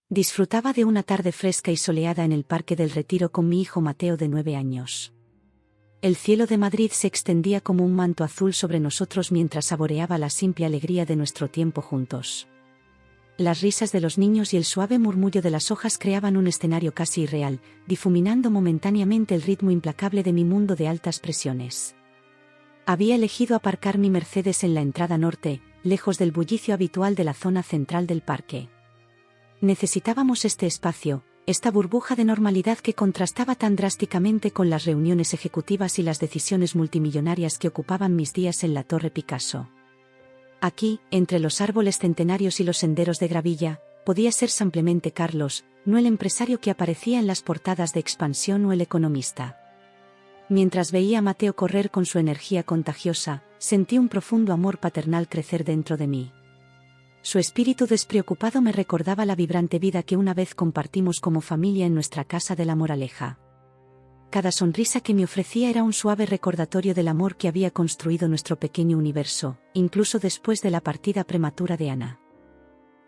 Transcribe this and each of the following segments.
Disfrutaba de una tarde fresca y soleada en el Parque del Retiro con mi hijo Mateo de 9 años. El cielo de Madrid se extendía como un manto azul sobre nosotros mientras saboreaba la simple alegría de nuestro tiempo juntos. Las risas de los niños y el suave murmullo de las hojas creaban un escenario casi irreal, difuminando momentáneamente el ritmo implacable de mi mundo de altas presiones. Había elegido aparcar mi Mercedes en la entrada norte, lejos del bullicio habitual de la zona central del parque. Necesitábamos este espacio, esta burbuja de normalidad que contrastaba tan drásticamente con las reuniones ejecutivas y las decisiones multimillonarias que ocupaban mis días en la Torre Picasso. Aquí, entre los árboles centenarios y los senderos de gravilla, podía ser simplemente Carlos, no el empresario que aparecía en las portadas de Expansión o El Economista. Mientras veía a Mateo correr con su energía contagiosa, sentí un profundo amor paternal crecer dentro de mí. Su espíritu despreocupado me recordaba la vibrante vida que una vez compartimos como familia en nuestra casa de La Moraleja. Cada sonrisa que me ofrecía era un suave recordatorio del amor que había construido nuestro pequeño universo, incluso después de la partida prematura de Ana.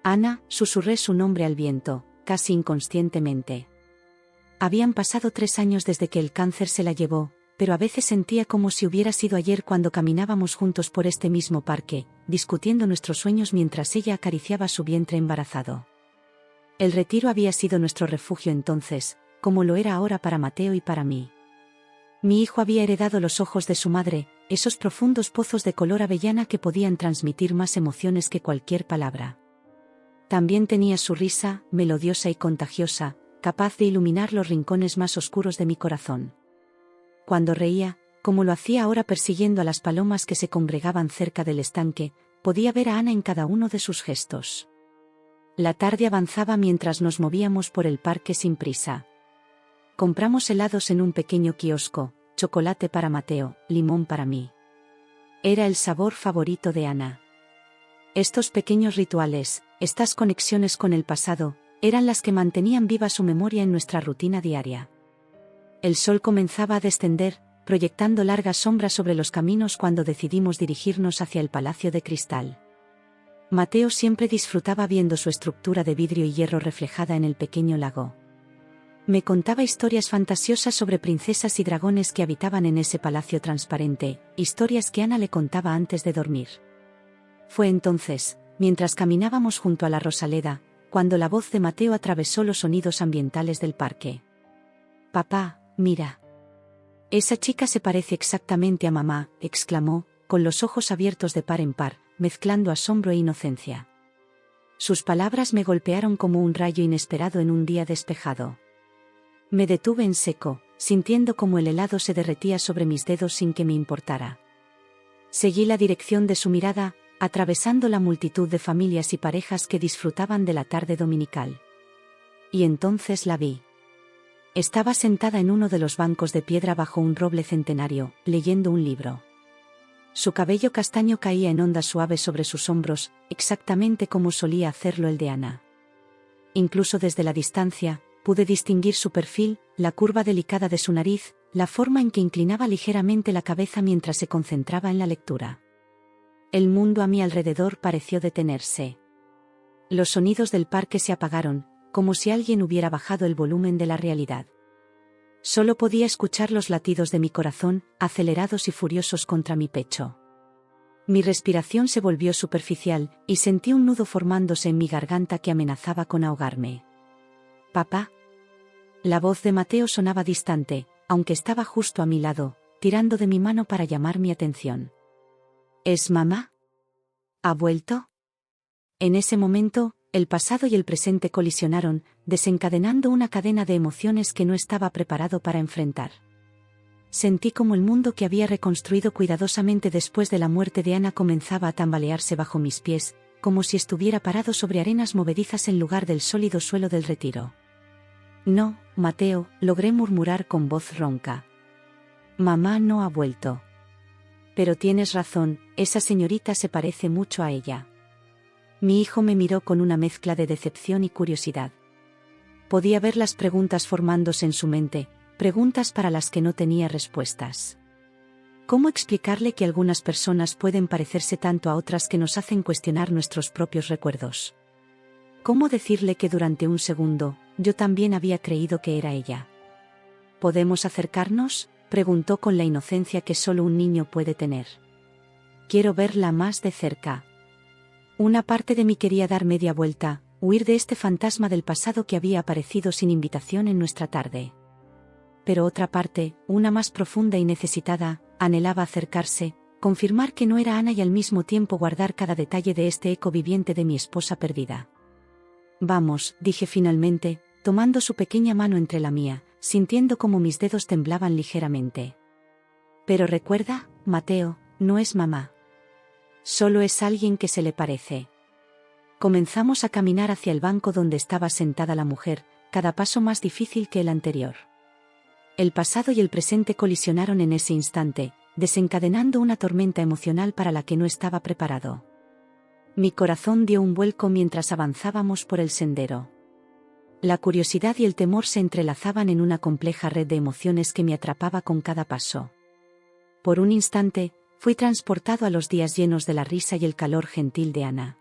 Ana, susurré su nombre al viento, casi inconscientemente. Habían pasado 3 años desde que el cáncer se la llevó, pero a veces sentía como si hubiera sido ayer cuando caminábamos juntos por este mismo parque, discutiendo nuestros sueños mientras ella acariciaba su vientre embarazado. El Retiro había sido nuestro refugio entonces, como lo era ahora para Mateo y para mí. Mi hijo había heredado los ojos de su madre, esos profundos pozos de color avellana que podían transmitir más emociones que cualquier palabra. También tenía su risa, melodiosa y contagiosa, capaz de iluminar los rincones más oscuros de mi corazón. Cuando reía, como lo hacía ahora persiguiendo a las palomas que se congregaban cerca del estanque, podía ver a Ana en cada uno de sus gestos. La tarde avanzaba mientras nos movíamos por el parque sin prisa. Compramos helados en un pequeño kiosco, chocolate para Mateo, limón para mí. Era el sabor favorito de Ana. Estos pequeños rituales, estas conexiones con el pasado, eran las que mantenían viva su memoria en nuestra rutina diaria. El sol comenzaba a descender, proyectando largas sombras sobre los caminos cuando decidimos dirigirnos hacia el Palacio de Cristal. Mateo siempre disfrutaba viendo su estructura de vidrio y hierro reflejada en el pequeño lago. Me contaba historias fantasiosas sobre princesas y dragones que habitaban en ese palacio transparente, historias que Ana le contaba antes de dormir. Fue entonces, mientras caminábamos junto a la Rosaleda, cuando la voz de Mateo atravesó los sonidos ambientales del parque. «Papá, mira. Esa chica se parece exactamente a mamá», exclamó, con los ojos abiertos de par en par, mezclando asombro e inocencia. Sus palabras me golpearon como un rayo inesperado en un día despejado. Me detuve en seco, sintiendo como el helado se derretía sobre mis dedos sin que me importara. Seguí la dirección de su mirada, atravesando la multitud de familias y parejas que disfrutaban de la tarde dominical. Y entonces la vi. Estaba sentada en uno de los bancos de piedra bajo un roble centenario, leyendo un libro. Su cabello castaño caía en ondas suaves sobre sus hombros, exactamente como solía hacerlo el de Ana. Incluso desde la distancia, pude distinguir su perfil, la curva delicada de su nariz, la forma en que inclinaba ligeramente la cabeza mientras se concentraba en la lectura. El mundo a mi alrededor pareció detenerse. Los sonidos del parque se apagaron, como si alguien hubiera bajado el volumen de la realidad. Solo podía escuchar los latidos de mi corazón, acelerados y furiosos contra mi pecho. Mi respiración se volvió superficial, y sentí un nudo formándose en mi garganta que amenazaba con ahogarme. «Papá». La voz de Mateo sonaba distante, aunque estaba justo a mi lado, tirando de mi mano para llamar mi atención. «¿Es mamá? ¿Ha vuelto?». En ese momento, el pasado y el presente colisionaron, desencadenando una cadena de emociones que no estaba preparado para enfrentar. Sentí como el mundo que había reconstruido cuidadosamente después de la muerte de Ana comenzaba a tambalearse bajo mis pies, como si estuviera parado sobre arenas movedizas en lugar del sólido suelo del Retiro. «No, Mateo», logré murmurar con voz ronca. «Mamá no ha vuelto». «Pero tienes razón, esa señorita se parece mucho a ella». Mi hijo me miró con una mezcla de decepción y curiosidad. Podía ver las preguntas formándose en su mente, preguntas para las que no tenía respuestas. ¿Cómo explicarle que algunas personas pueden parecerse tanto a otras que nos hacen cuestionar nuestros propios recuerdos? ¿Cómo decirle que durante un segundo, yo también había creído que era ella? ¿Podemos acercarnos?, preguntó con la inocencia que solo un niño puede tener. Quiero verla más de cerca. Una parte de mí quería dar media vuelta, huir de este fantasma del pasado que había aparecido sin invitación en nuestra tarde. Pero otra parte, una más profunda y necesitada, anhelaba acercarse, confirmar que no era Ana y al mismo tiempo guardar cada detalle de este eco viviente de mi esposa perdida. Vamos, dije finalmente, tomando su pequeña mano entre la mía, sintiendo como mis dedos temblaban ligeramente. Pero recuerda, Mateo, no es mamá. Solo es alguien que se le parece. Comenzamos a caminar hacia el banco donde estaba sentada la mujer, cada paso más difícil que el anterior. El pasado y el presente colisionaron en ese instante, desencadenando una tormenta emocional para la que no estaba preparado. Mi corazón dio un vuelco mientras avanzábamos por el sendero. La curiosidad y el temor se entrelazaban en una compleja red de emociones que me atrapaba con cada paso. Por un instante, fui transportado a los días llenos de la risa y el calor gentil de Ana.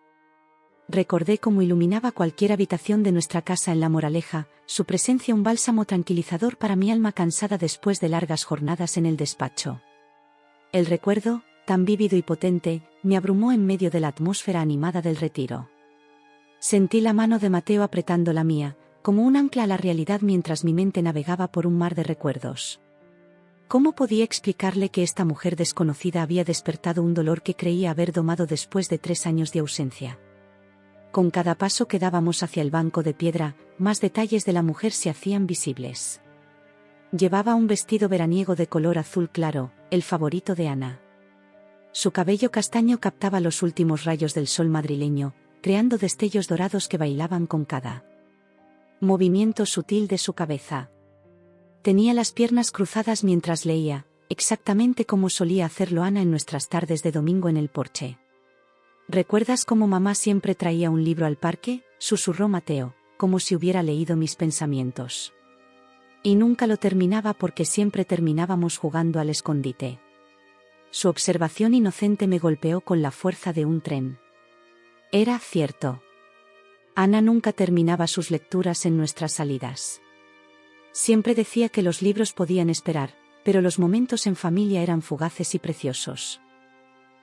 Recordé cómo iluminaba cualquier habitación de nuestra casa en La Moraleja, su presencia un bálsamo tranquilizador para mi alma cansada después de largas jornadas en el despacho. El recuerdo, tan vívido y potente, me abrumó en medio de la atmósfera animada del retiro. Sentí la mano de Mateo apretando la mía, como un ancla a la realidad mientras mi mente navegaba por un mar de recuerdos. ¿Cómo podía explicarle que esta mujer desconocida había despertado un dolor que creía haber domado después de 3 años de ausencia? Con cada paso que dábamos hacia el banco de piedra, más detalles de la mujer se hacían visibles. Llevaba un vestido veraniego de color azul claro, el favorito de Ana. Su cabello castaño captaba los últimos rayos del sol madrileño, creando destellos dorados que bailaban con cada movimiento sutil de su cabeza. Tenía las piernas cruzadas mientras leía, exactamente como solía hacerlo Ana en nuestras tardes de domingo en el porche. ¿Recuerdas cómo mamá siempre traía un libro al parque?, susurró Mateo, como si hubiera leído mis pensamientos. Y nunca lo terminaba porque siempre terminábamos jugando al escondite. Su observación inocente me golpeó con la fuerza de un tren. Era cierto. Ana nunca terminaba sus lecturas en nuestras salidas. Siempre decía que los libros podían esperar, pero los momentos en familia eran fugaces y preciosos.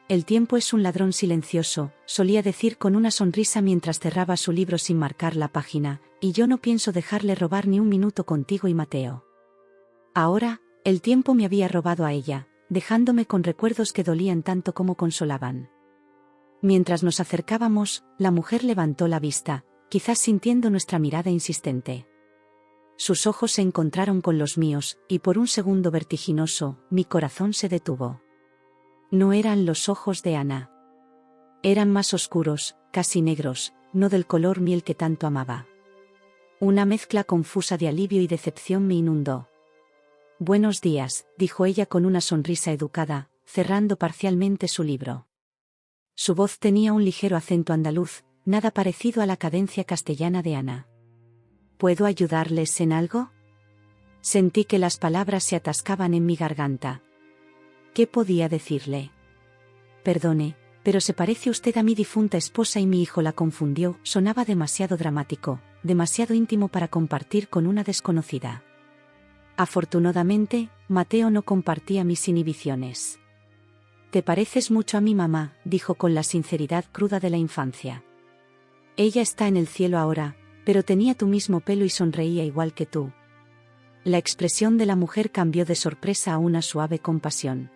El tiempo es un ladrón silencioso, solía decir con una sonrisa mientras cerraba su libro sin marcar la página, y yo no pienso dejarle robar ni un minuto contigo y Mateo. Ahora, el tiempo me había robado a ella, dejándome con recuerdos que dolían tanto como consolaban. Mientras nos acercábamos, la mujer levantó la vista, quizás sintiendo nuestra mirada insistente. Sus ojos se encontraron con los míos, y por un segundo vertiginoso, mi corazón se detuvo. No eran los ojos de Ana. Eran más oscuros, casi negros, no del color miel que tanto amaba. Una mezcla confusa de alivio y decepción me inundó. «Buenos días», dijo ella con una sonrisa educada, cerrando parcialmente su libro. Su voz tenía un ligero acento andaluz, nada parecido a la cadencia castellana de Ana. ¿Puedo ayudarles en algo? Sentí que las palabras se atascaban en mi garganta. ¿Qué podía decirle? Perdone, pero se parece usted a mi difunta esposa y mi hijo la confundió, sonaba demasiado dramático, demasiado íntimo para compartir con una desconocida. Afortunadamente, Mateo no compartía mis inhibiciones. Te pareces mucho a mi mamá, dijo con la sinceridad cruda de la infancia. Ella está en el cielo ahora, pero tenía tu mismo pelo y sonreía igual que tú. La expresión de la mujer cambió de sorpresa a una suave compasión.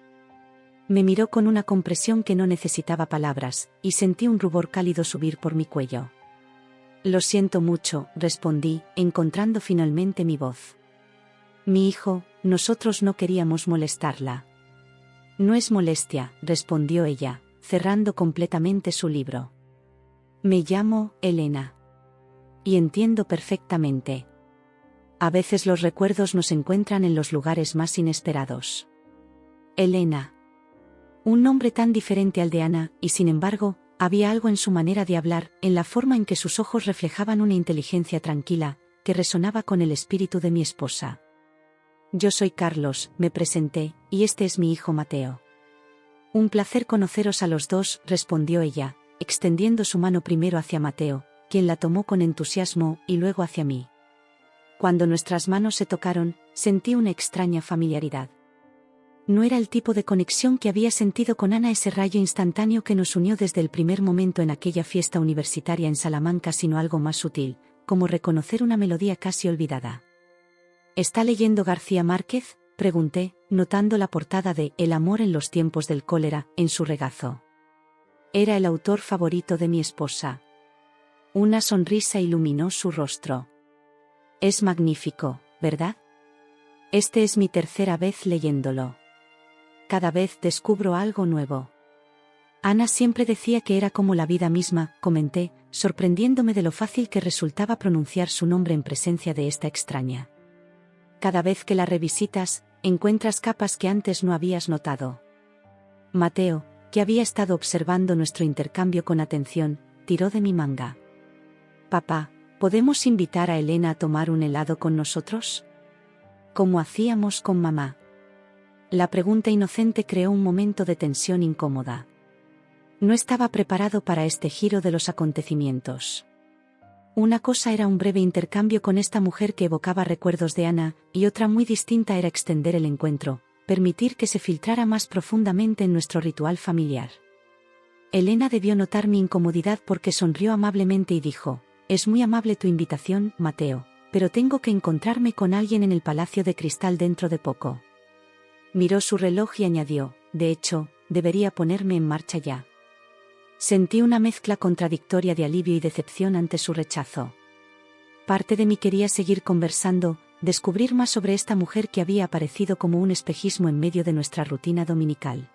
Me miró con una compresión que no necesitaba palabras, y sentí un rubor cálido subir por mi cuello. Lo siento mucho, respondí, encontrando finalmente mi voz. Mi hijo, nosotros no queríamos molestarla. No es molestia, respondió ella, cerrando completamente su libro. Me llamo Elena. Y entiendo perfectamente. A veces los recuerdos nos encuentran en los lugares más inesperados. Elena. Un nombre tan diferente al de Ana, y sin embargo, había algo en su manera de hablar, en la forma en que sus ojos reflejaban una inteligencia tranquila, que resonaba con el espíritu de mi esposa. Yo soy Carlos, me presenté, y este es mi hijo Mateo. Un placer conoceros a los dos, respondió ella, extendiendo su mano primero hacia Mateo, quien la tomó con entusiasmo y luego hacia mí. Cuando nuestras manos se tocaron, sentí una extraña familiaridad. No era el tipo de conexión que había sentido con Ana, ese rayo instantáneo que nos unió desde el primer momento en aquella fiesta universitaria en Salamanca, sino algo más sutil, como reconocer una melodía casi olvidada. ¿Está leyendo García Márquez?, pregunté, notando la portada de El amor en los tiempos del cólera en su regazo. Era el autor favorito de mi esposa. Una sonrisa iluminó su rostro. Es magnífico, ¿verdad? Este es mi tercera vez leyéndolo. Cada vez descubro algo nuevo. Ana siempre decía que era como la vida misma, comenté, sorprendiéndome de lo fácil que resultaba pronunciar su nombre en presencia de esta extraña. Cada vez que la revisitas, encuentras capas que antes no habías notado. Mateo, que había estado observando nuestro intercambio con atención, tiró de mi manga. Papá, ¿podemos invitar a Elena a tomar un helado con nosotros? Como hacíamos con mamá. La pregunta inocente creó un momento de tensión incómoda. No estaba preparado para este giro de los acontecimientos. Una cosa era un breve intercambio con esta mujer que evocaba recuerdos de Ana, y otra muy distinta era extender el encuentro, permitir que se filtrara más profundamente en nuestro ritual familiar. Elena debió notar mi incomodidad porque sonrió amablemente y dijo: «Es muy amable tu invitación, Mateo, pero tengo que encontrarme con alguien en el Palacio de Cristal dentro de poco». Miró su reloj y añadió: «De hecho, debería ponerme en marcha ya». Sentí una mezcla contradictoria de alivio y decepción ante su rechazo. Parte de mí quería seguir conversando, descubrir más sobre esta mujer que había aparecido como un espejismo en medio de nuestra rutina dominical.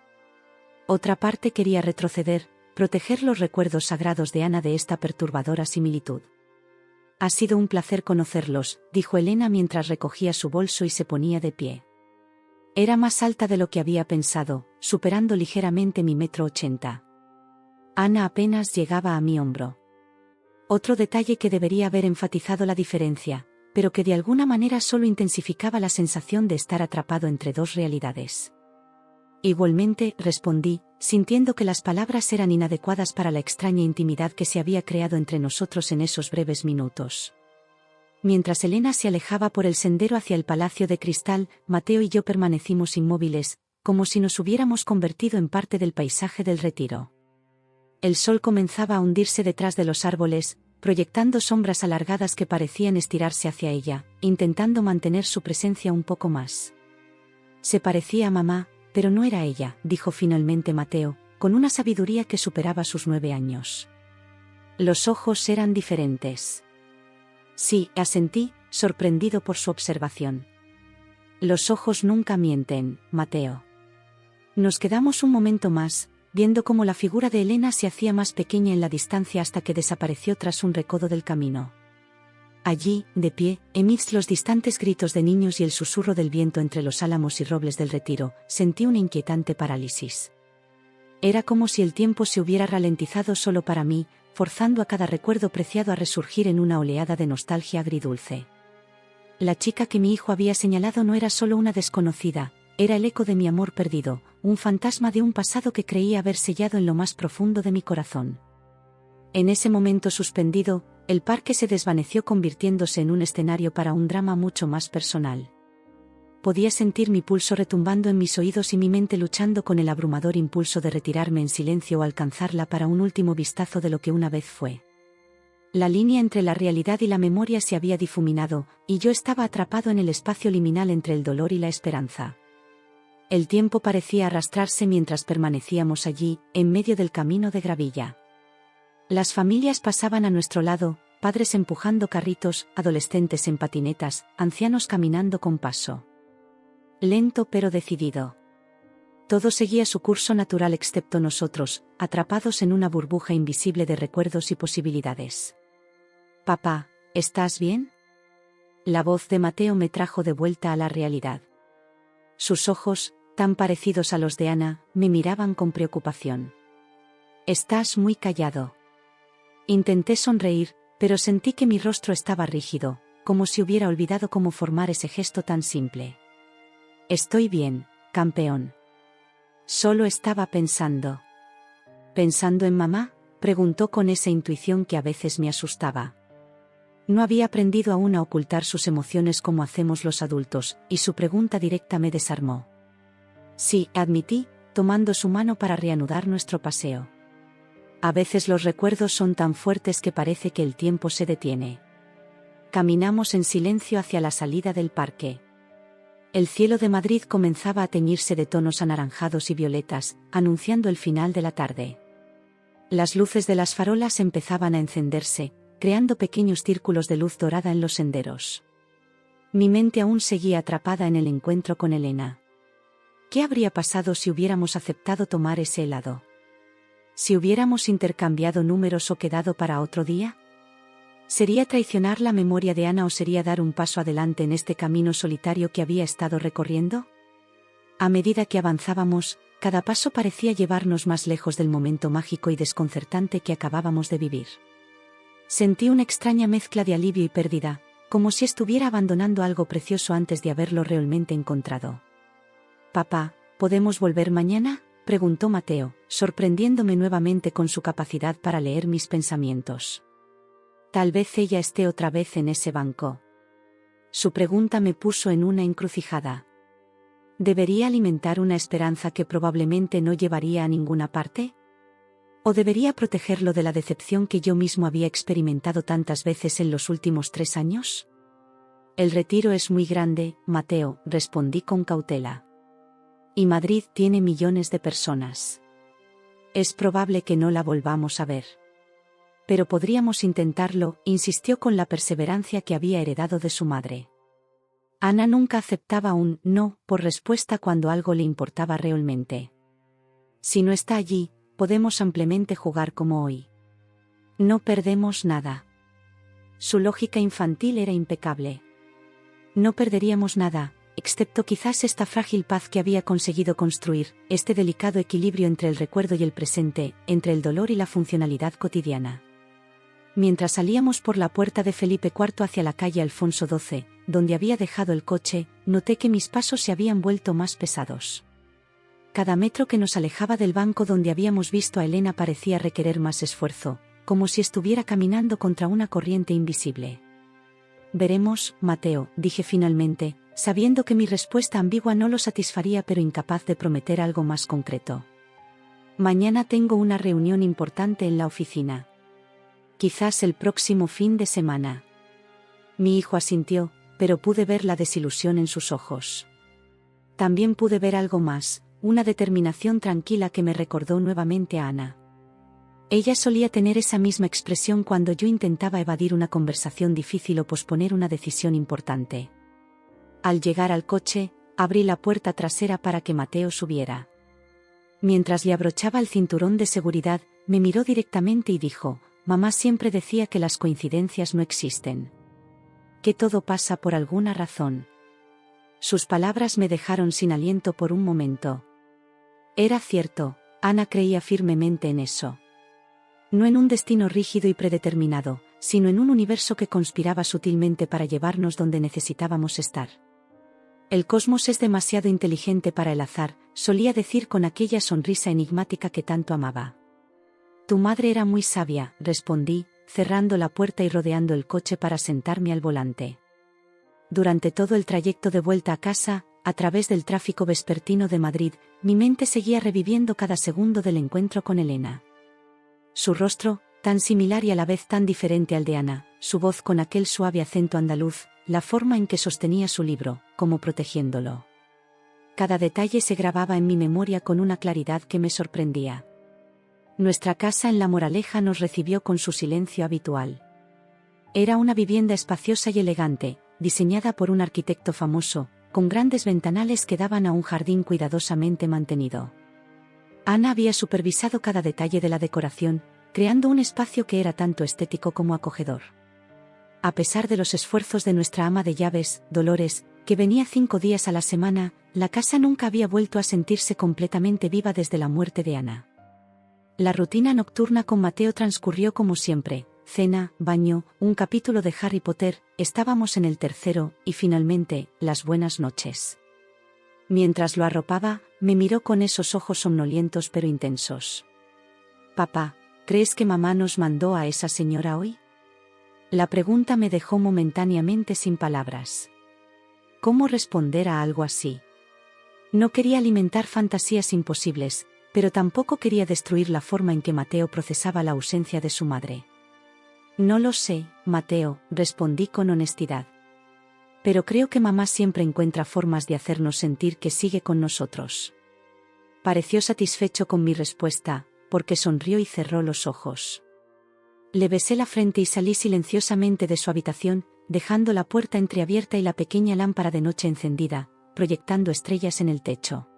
Otra parte quería retroceder, proteger los recuerdos sagrados de Ana de esta perturbadora similitud. «Ha sido un placer conocerlos», dijo Elena mientras recogía su bolso y se ponía de pie. Era más alta de lo que había pensado, superando ligeramente mi 1,80 m. Ana apenas llegaba a mi hombro. Otro detalle que debería haber enfatizado la diferencia, pero que de alguna manera solo intensificaba la sensación de estar atrapado entre dos realidades. Igualmente, respondí, sintiendo que las palabras eran inadecuadas para la extraña intimidad que se había creado entre nosotros en esos breves minutos. Mientras Elena se alejaba por el sendero hacia el Palacio de Cristal, Mateo y yo permanecimos inmóviles, como si nos hubiéramos convertido en parte del paisaje del retiro. El sol comenzaba a hundirse detrás de los árboles, proyectando sombras alargadas que parecían estirarse hacia ella, intentando mantener su presencia un poco más. Se parecía a mamá, pero no era ella, dijo finalmente Mateo, con una sabiduría que superaba sus 9 años. Los ojos eran diferentes. Sí, asentí, sorprendido por su observación. Los ojos nunca mienten, Mateo. Nos quedamos un momento más, viendo cómo la figura de Elena se hacía más pequeña en la distancia hasta que desapareció tras un recodo del camino. Allí, de pie, amidst los distantes gritos de niños y el susurro del viento entre los álamos y robles del retiro, sentí una inquietante parálisis. Era como si el tiempo se hubiera ralentizado solo para mí, forzando a cada recuerdo preciado a resurgir en una oleada de nostalgia agridulce. La chica que mi hijo había señalado no era solo una desconocida, era el eco de mi amor perdido, un fantasma de un pasado que creía haber sellado en lo más profundo de mi corazón. En ese momento suspendido, el parque se desvaneció convirtiéndose en un escenario para un drama mucho más personal. Podía sentir mi pulso retumbando en mis oídos y mi mente luchando con el abrumador impulso de retirarme en silencio o alcanzarla para un último vistazo de lo que una vez fue. La línea entre la realidad y la memoria se había difuminado, y yo estaba atrapado en el espacio liminal entre el dolor y la esperanza. El tiempo parecía arrastrarse mientras permanecíamos allí, en medio del camino de gravilla. Las familias pasaban a nuestro lado, padres empujando carritos, adolescentes en patinetas, ancianos caminando con paso lento pero decidido. Todo seguía su curso natural excepto nosotros, atrapados en una burbuja invisible de recuerdos y posibilidades. «Papá, ¿estás bien?». La voz de Mateo me trajo de vuelta a la realidad. Sus ojos, tan parecidos a los de Ana, me miraban con preocupación. «Estás muy callado». Intenté sonreír, pero sentí que mi rostro estaba rígido, como si hubiera olvidado cómo formar ese gesto tan simple. «Estoy bien, campeón». Solo estaba pensando. «¿Pensando en mamá?», Preguntó con esa intuición que a veces me asustaba. No había aprendido aún a ocultar sus emociones como hacemos los adultos, y su pregunta directa me desarmó. Sí, admití, tomando su mano para reanudar nuestro paseo. A veces los recuerdos son tan fuertes que parece que el tiempo se detiene. Caminamos en silencio hacia la salida del parque. El cielo de Madrid comenzaba a teñirse de tonos anaranjados y violetas, anunciando el final de la tarde. Las luces de las farolas empezaban a encenderse, creando pequeños círculos de luz dorada en los senderos. Mi mente aún seguía atrapada en el encuentro con Elena. ¿Qué habría pasado si hubiéramos aceptado tomar ese helado? ¿Si hubiéramos intercambiado números o quedado para otro día? ¿Sería traicionar la memoria de Ana o sería dar un paso adelante en este camino solitario que había estado recorriendo? A medida que avanzábamos, cada paso parecía llevarnos más lejos del momento mágico y desconcertante que acabábamos de vivir. Sentí una extraña mezcla de alivio y pérdida, como si estuviera abandonando algo precioso antes de haberlo realmente encontrado. «Papá, ¿podemos volver mañana?», preguntó Mateo, sorprendiéndome nuevamente con su capacidad para leer mis pensamientos. Tal vez ella esté otra vez en ese banco. Su pregunta me puso en una encrucijada. ¿Debería alimentar una esperanza que probablemente no llevaría a ninguna parte? ¿O debería protegerlo de la decepción que yo mismo había experimentado tantas veces en los últimos 3 años? El retiro es muy grande, Mateo, respondí con cautela. Y Madrid tiene millones de personas. Es probable que no la volvamos a ver. Pero podríamos intentarlo, insistió con la perseverancia que había heredado de su madre. Ana nunca aceptaba un no por respuesta cuando algo le importaba realmente. Si no está allí, podemos ampliamente jugar como hoy. No perdemos nada. Su lógica infantil era impecable. No perderíamos nada, excepto quizás esta frágil paz que había conseguido construir, este delicado equilibrio entre el recuerdo y el presente, entre el dolor y la funcionalidad cotidiana. Mientras salíamos por la puerta de Felipe IV hacia la calle Alfonso XII, donde había dejado el coche, noté que mis pasos se habían vuelto más pesados. Cada metro que nos alejaba del banco donde habíamos visto a Elena parecía requerir más esfuerzo, como si estuviera caminando contra una corriente invisible. Veremos, Mateo, dije finalmente, sabiendo que mi respuesta ambigua no lo satisfaría pero incapaz de prometer algo más concreto. Mañana tengo una reunión importante en la oficina. Quizás el próximo fin de semana. Mi hijo asintió, pero pude ver la desilusión en sus ojos. También pude ver algo más, una determinación tranquila que me recordó nuevamente a Ana. Ella solía tener esa misma expresión cuando yo intentaba evadir una conversación difícil o posponer una decisión importante. Al llegar al coche, abrí la puerta trasera para que Mateo subiera. Mientras le abrochaba el cinturón de seguridad, me miró directamente y dijo: «Mamá siempre decía que las coincidencias no existen. Que todo pasa por alguna razón». Sus palabras me dejaron sin aliento por un momento. Era cierto, Ana creía firmemente en eso. No en un destino rígido y predeterminado, sino en un universo que conspiraba sutilmente para llevarnos donde necesitábamos estar. El cosmos es demasiado inteligente para el azar, solía decir con aquella sonrisa enigmática que tanto amaba. Tu madre era muy sabia, respondí, cerrando la puerta y rodeando el coche para sentarme al volante. Durante todo el trayecto de vuelta a casa, a través del tráfico vespertino de Madrid, mi mente seguía reviviendo cada segundo del encuentro con Elena. Su rostro, tan similar y a la vez tan diferente al de Ana, su voz con aquel suave acento andaluz, la forma en que sostenía su libro, como protegiéndolo. Cada detalle se grababa en mi memoria con una claridad que me sorprendía. Nuestra casa en La Moraleja nos recibió con su silencio habitual. Era una vivienda espaciosa y elegante, diseñada por un arquitecto famoso, con grandes ventanales que daban a un jardín cuidadosamente mantenido. Ana había supervisado cada detalle de la decoración, creando un espacio que era tanto estético como acogedor. A pesar de los esfuerzos de nuestra ama de llaves, Dolores, que venía 5 días a la semana, la casa nunca había vuelto a sentirse completamente viva desde la muerte de Ana. La rutina nocturna con Mateo transcurrió como siempre: cena, baño, un capítulo de Harry Potter, estábamos en el tercero, y finalmente, las buenas noches. Mientras lo arropaba, me miró con esos ojos somnolientos pero intensos. Papá, ¿crees que mamá nos mandó a esa señora hoy? La pregunta me dejó momentáneamente sin palabras. ¿Cómo responder a algo así? No quería alimentar fantasías imposibles, pero tampoco quería destruir la forma en que Mateo procesaba la ausencia de su madre. No lo sé, Mateo, respondí con honestidad. Pero creo que mamá siempre encuentra formas de hacernos sentir que sigue con nosotros. Pareció satisfecho con mi respuesta, porque sonrió y cerró los ojos. Le besé la frente y salí silenciosamente de su habitación, dejando la puerta entreabierta y la pequeña lámpara de noche encendida, proyectando estrellas en el techo.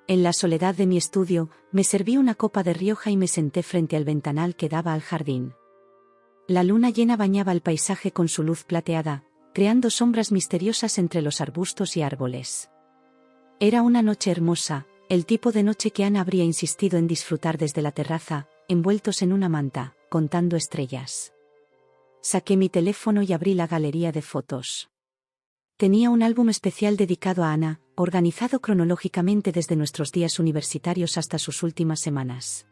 En la soledad de mi estudio, me serví una copa de Rioja y me senté frente al ventanal que daba al jardín. La luna llena bañaba el paisaje con su luz plateada, creando sombras misteriosas entre los arbustos y árboles. Era una noche hermosa, el tipo de noche que Ana habría insistido en disfrutar desde la terraza, envueltos en una manta, contando estrellas. Saqué mi teléfono y abrí la galería de fotos. Tenía un álbum especial dedicado a Ana, organizado cronológicamente desde nuestros días universitarios hasta sus últimas semanas.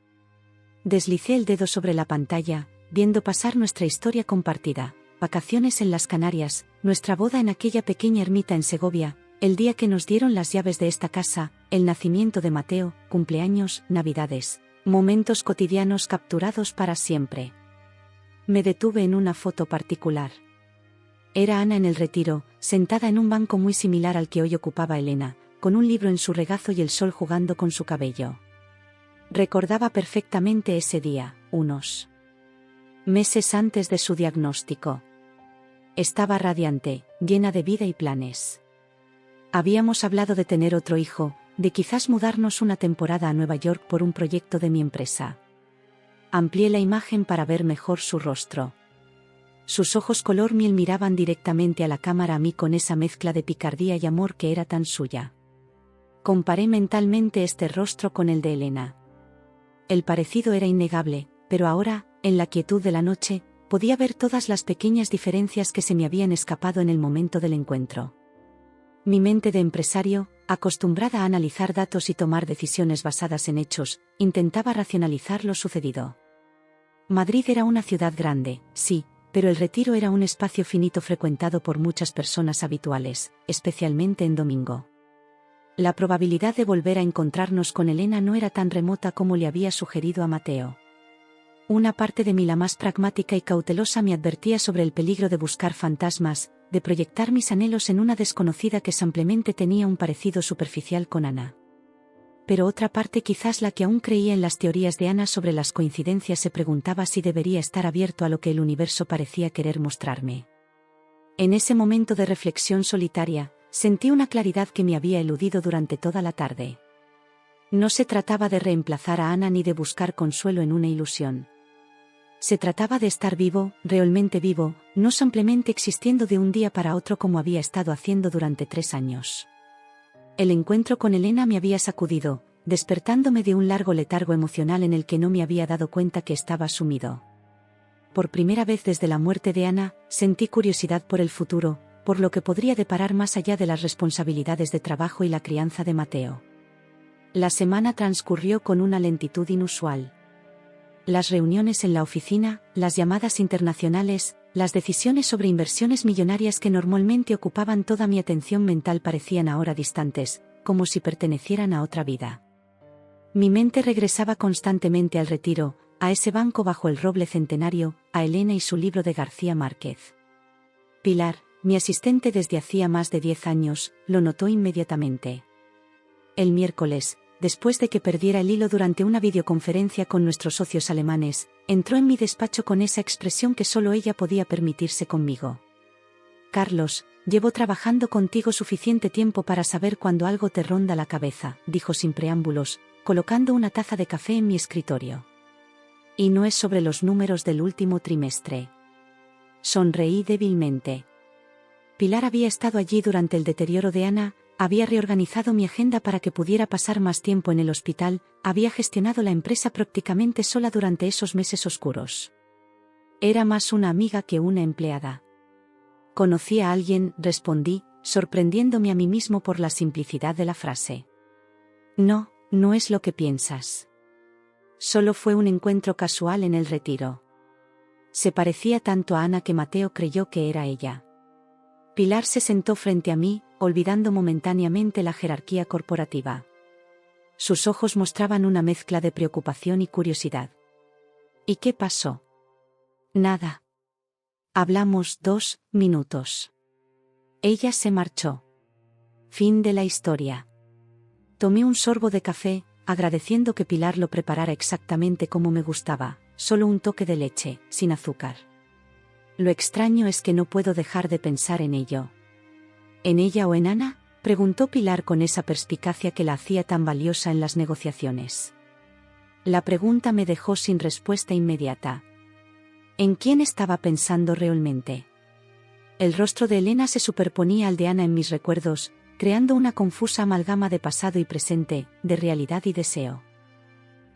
Deslicé el dedo sobre la pantalla, viendo pasar nuestra historia compartida, vacaciones en las Canarias, nuestra boda en aquella pequeña ermita en Segovia, el día que nos dieron las llaves de esta casa, el nacimiento de Mateo, cumpleaños, navidades, momentos cotidianos capturados para siempre. Me detuve en una foto particular. Era Ana en el retiro, sentada en un banco muy similar al que hoy ocupaba Elena, con un libro en su regazo y el sol jugando con su cabello. Recordaba perfectamente ese día, unos meses antes de su diagnóstico. Estaba radiante, llena de vida y planes. Habíamos hablado de tener otro hijo, de quizás mudarnos una temporada a Nueva York por un proyecto de mi empresa. Amplié la imagen para ver mejor su rostro. Sus ojos color miel miraban directamente a la cámara, a mí, con esa mezcla de picardía y amor que era tan suya. Comparé mentalmente este rostro con el de Elena. El parecido era innegable, pero ahora, en la quietud de la noche, podía ver todas las pequeñas diferencias que se me habían escapado en el momento del encuentro. Mi mente de empresario, acostumbrada a analizar datos y tomar decisiones basadas en hechos, intentaba racionalizar lo sucedido. Madrid era una ciudad grande, sí, pero el retiro era un espacio finito frecuentado por muchas personas habituales, especialmente en domingo. La probabilidad de volver a encontrarnos con Elena no era tan remota como le había sugerido a Mateo. Una parte de mí, la más pragmática y cautelosa, me advertía sobre el peligro de buscar fantasmas, de proyectar mis anhelos en una desconocida que simplemente tenía un parecido superficial con Ana. Pero otra parte, quizás la que aún creía en las teorías de Ana sobre las coincidencias, se preguntaba si debería estar abierto a lo que el universo parecía querer mostrarme. En ese momento de reflexión solitaria, sentí una claridad que me había eludido durante toda la tarde. No se trataba de reemplazar a Ana ni de buscar consuelo en una ilusión. Se trataba de estar vivo, realmente vivo, no simplemente existiendo de un día para otro como había estado haciendo durante 3 años. El encuentro con Elena me había sacudido, despertándome de un largo letargo emocional en el que no me había dado cuenta que estaba sumido. Por primera vez desde la muerte de Ana, sentí curiosidad por el futuro, por lo que podría deparar más allá de las responsabilidades de trabajo y la crianza de Mateo. La semana transcurrió con una lentitud inusual. Las reuniones en la oficina, las llamadas internacionales, las decisiones sobre inversiones millonarias que normalmente ocupaban toda mi atención mental parecían ahora distantes, como si pertenecieran a otra vida. Mi mente regresaba constantemente al retiro, a ese banco bajo el roble centenario, a Elena y su libro de García Márquez. Pilar, mi asistente desde hacía más de 10 años, lo notó inmediatamente. El miércoles, después de que perdiera el hilo durante una videoconferencia con nuestros socios alemanes, entró en mi despacho con esa expresión que solo ella podía permitirse conmigo. Carlos, llevo trabajando contigo suficiente tiempo para saber cuando algo te ronda la cabeza, dijo sin preámbulos, colocando una taza de café en mi escritorio. Y no es sobre los números del último trimestre. Sonreí débilmente. Pilar había estado allí durante el deterioro de Ana, había reorganizado mi agenda para que pudiera pasar más tiempo en el hospital, había gestionado la empresa prácticamente sola durante esos meses oscuros. Era más una amiga que una empleada. Conocí a alguien, respondí, sorprendiéndome a mí mismo por la simplicidad de la frase. No, no es lo que piensas. Solo fue un encuentro casual en el retiro. Se parecía tanto a Ana que Mateo creyó que era ella. Pilar se sentó frente a mí, olvidando momentáneamente la jerarquía corporativa. Sus ojos mostraban una mezcla de preocupación y curiosidad. ¿Y qué pasó? Nada. Hablamos 2 minutos. Ella se marchó. Fin de la historia. Tomé un sorbo de café, agradeciendo que Pilar lo preparara exactamente como me gustaba, solo un toque de leche, sin azúcar. Lo extraño es que no puedo dejar de pensar en ello. ¿En ella o en Ana?, preguntó Pilar con esa perspicacia que la hacía tan valiosa en las negociaciones. La pregunta me dejó sin respuesta inmediata. ¿En quién estaba pensando realmente? El rostro de Elena se superponía al de Ana en mis recuerdos, creando una confusa amalgama de pasado y presente, de realidad y deseo.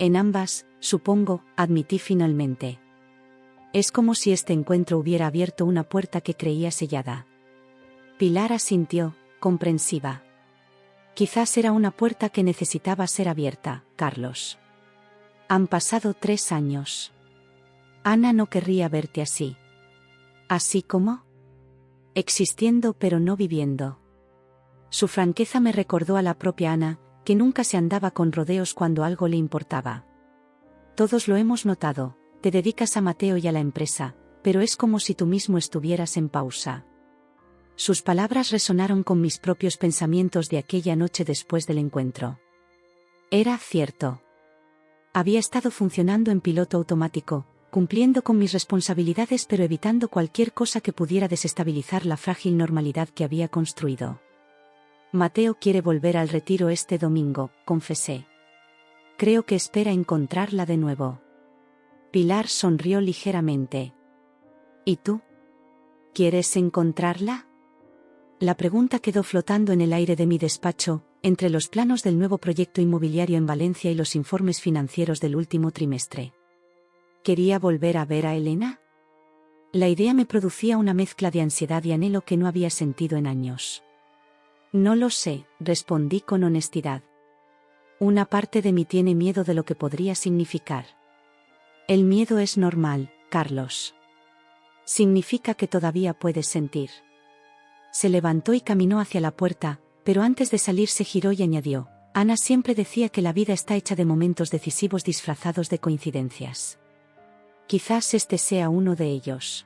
En ambas, supongo, admití finalmente. Es como si este encuentro hubiera abierto una puerta que creía sellada. Pilar asintió, comprensiva. Quizás era una puerta que necesitaba ser abierta, Carlos. Han pasado 3 años. Ana no querría verte así. ¿Así como? Existiendo pero no viviendo. Su franqueza me recordó a la propia Ana, que nunca se andaba con rodeos cuando algo le importaba. Todos lo hemos notado, te dedicas a Mateo y a la empresa, pero es como si tú mismo estuvieras en pausa. Sus palabras resonaron con mis propios pensamientos de aquella noche después del encuentro. Era cierto. Había estado funcionando en piloto automático, cumpliendo con mis responsabilidades pero evitando cualquier cosa que pudiera desestabilizar la frágil normalidad que había construido. Mateo quiere volver al retiro este domingo, confesé. Creo que espera encontrarla de nuevo. Pilar sonrió ligeramente. ¿Y tú? ¿Quieres encontrarla? La pregunta quedó flotando en el aire de mi despacho, entre los planos del nuevo proyecto inmobiliario en Valencia y los informes financieros del último trimestre. ¿Quería volver a ver a Elena? La idea me producía una mezcla de ansiedad y anhelo que no había sentido en años. No lo sé, respondí con honestidad. Una parte de mí tiene miedo de lo que podría significar. El miedo es normal, Carlos. Significa que todavía puedes sentir. Se levantó y caminó hacia la puerta, pero antes de salir se giró y añadió: Ana siempre decía que la vida está hecha de momentos decisivos disfrazados de coincidencias. Quizás este sea uno de ellos.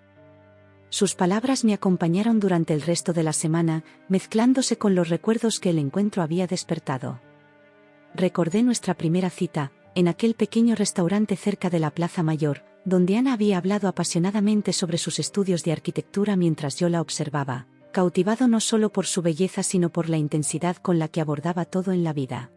Sus palabras me acompañaron durante el resto de la semana, mezclándose con los recuerdos que el encuentro había despertado. Recordé nuestra primera cita, en aquel pequeño restaurante cerca de la Plaza Mayor, donde Ana había hablado apasionadamente sobre sus estudios de arquitectura mientras yo la observaba, cautivado no solo por su belleza sino por la intensidad con la que abordaba todo en la vida.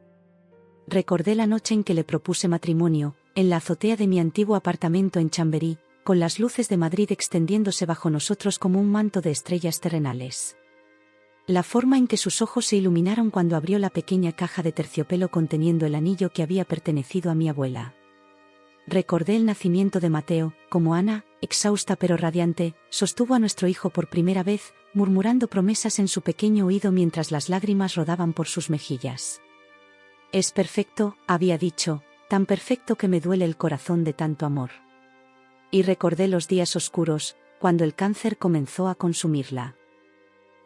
Recordé la noche en que le propuse matrimonio, en la azotea de mi antiguo apartamento en Chamberí, con las luces de Madrid extendiéndose bajo nosotros como un manto de estrellas terrenales. La forma en que sus ojos se iluminaron cuando abrió la pequeña caja de terciopelo conteniendo el anillo que había pertenecido a mi abuela. Recordé el nacimiento de Mateo, como Ana, exhausta pero radiante, sostuvo a nuestro hijo por primera vez, murmurando promesas en su pequeño oído mientras las lágrimas rodaban por sus mejillas. Es perfecto, había dicho, tan perfecto que me duele el corazón de tanto amor. Y recordé los días oscuros, cuando el cáncer comenzó a consumirla.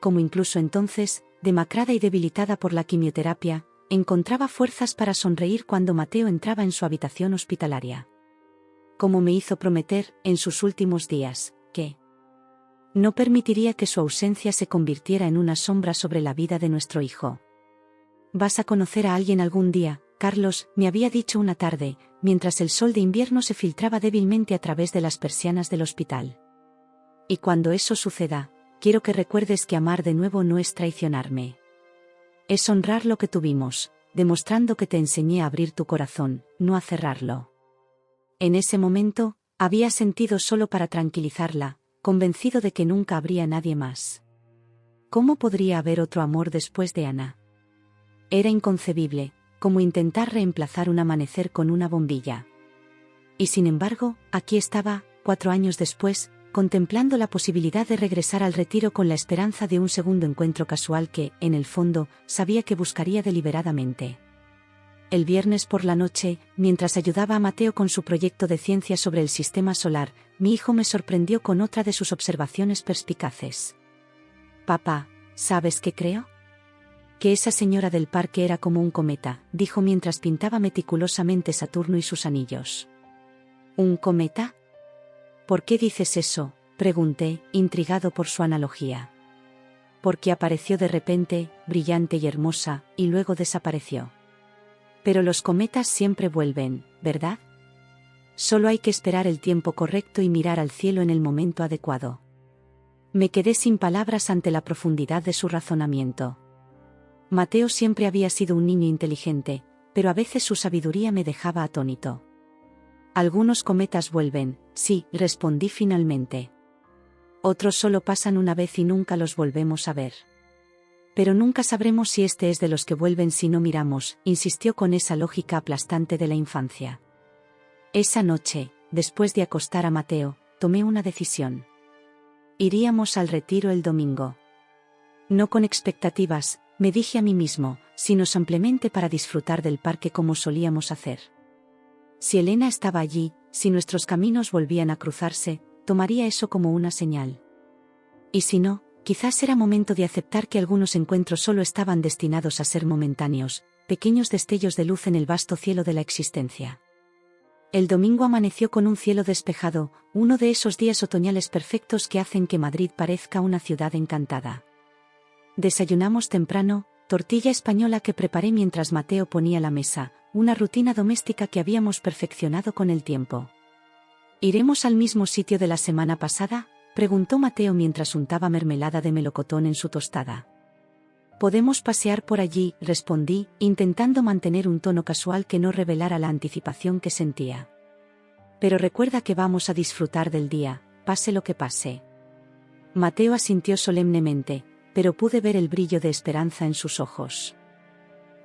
Como incluso entonces, demacrada y debilitada por la quimioterapia, encontraba fuerzas para sonreír cuando Mateo entraba en su habitación hospitalaria. Como me hizo prometer, en sus últimos días, que no permitiría que su ausencia se convirtiera en una sombra sobre la vida de nuestro hijo. Vas a conocer a alguien algún día, Carlos, me había dicho una tarde, mientras el sol de invierno se filtraba débilmente a través de las persianas del hospital. Y cuando eso suceda, quiero que recuerdes que amar de nuevo no es traicionarme. Es honrar lo que tuvimos, demostrando que te enseñé a abrir tu corazón, no a cerrarlo. En ese momento, había sentido solo para tranquilizarla, convencido de que nunca habría nadie más. ¿Cómo podría haber otro amor después de Ana? Era inconcebible, como intentar reemplazar un amanecer con una bombilla. Y sin embargo, aquí estaba, 4 años después, contemplando la posibilidad de regresar al retiro con la esperanza de un segundo encuentro casual que, en el fondo, sabía que buscaría deliberadamente. el viernes por la noche, mientras ayudaba a Mateo con su proyecto de ciencia sobre el sistema solar, mi hijo me sorprendió con otra de sus observaciones perspicaces. Papá, ¿sabes qué creo? Que esa señora del parque era como un cometa, dijo mientras pintaba meticulosamente Saturno y sus anillos. ¿Un cometa? ¿Por qué dices eso?, pregunté, intrigado por su analogía. Porque apareció de repente, brillante y hermosa, y luego desapareció. Pero los cometas siempre vuelven, ¿verdad? Solo hay que esperar el tiempo correcto y mirar al cielo en el momento adecuado. Me quedé sin palabras ante la profundidad de su razonamiento. Mateo siempre había sido un niño inteligente, pero a veces su sabiduría me dejaba atónito. Algunos cometas vuelven, sí, respondí finalmente. Otros solo pasan una vez y nunca los volvemos a ver. Pero nunca sabremos si este es de los que vuelven si no miramos, insistió con esa lógica aplastante de la infancia. Esa noche, después de acostar a Mateo, tomé una decisión. Iríamos al retiro el domingo. No con expectativas, me dije a mí mismo, sino simplemente para disfrutar del parque como solíamos hacer. Si Elena estaba allí, si nuestros caminos volvían a cruzarse, tomaría eso como una señal. Y si no, quizás era momento de aceptar que algunos encuentros solo estaban destinados a ser momentáneos, pequeños destellos de luz en el vasto cielo de la existencia. El domingo amaneció con un cielo despejado, uno de esos días otoñales perfectos que hacen que Madrid parezca una ciudad encantada. Desayunamos temprano, tortilla española que preparé mientras Mateo ponía la mesa, una rutina doméstica que habíamos perfeccionado con el tiempo. ¿Iremos al mismo sitio de la semana pasada?, preguntó Mateo mientras untaba mermelada de melocotón en su tostada. Podemos pasear por allí, respondí, intentando mantener un tono casual que no revelara la anticipación que sentía. Pero recuerda que vamos a disfrutar del día, pase lo que pase. Mateo asintió solemnemente, pero pude ver el brillo de esperanza en sus ojos.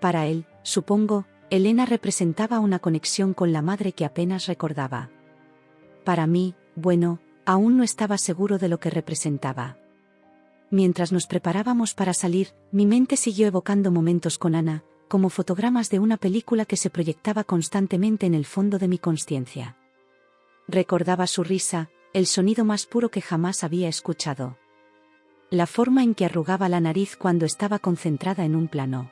Para él, supongo, Elena representaba una conexión con la madre que apenas recordaba. Para mí, bueno, aún no estaba seguro de lo que representaba. Mientras nos preparábamos para salir, mi mente siguió evocando momentos con Ana, como fotogramas de una película que se proyectaba constantemente en el fondo de mi consciencia. Recordaba su risa, el sonido más puro que jamás había escuchado. La forma en que arrugaba la nariz cuando estaba concentrada en un plano.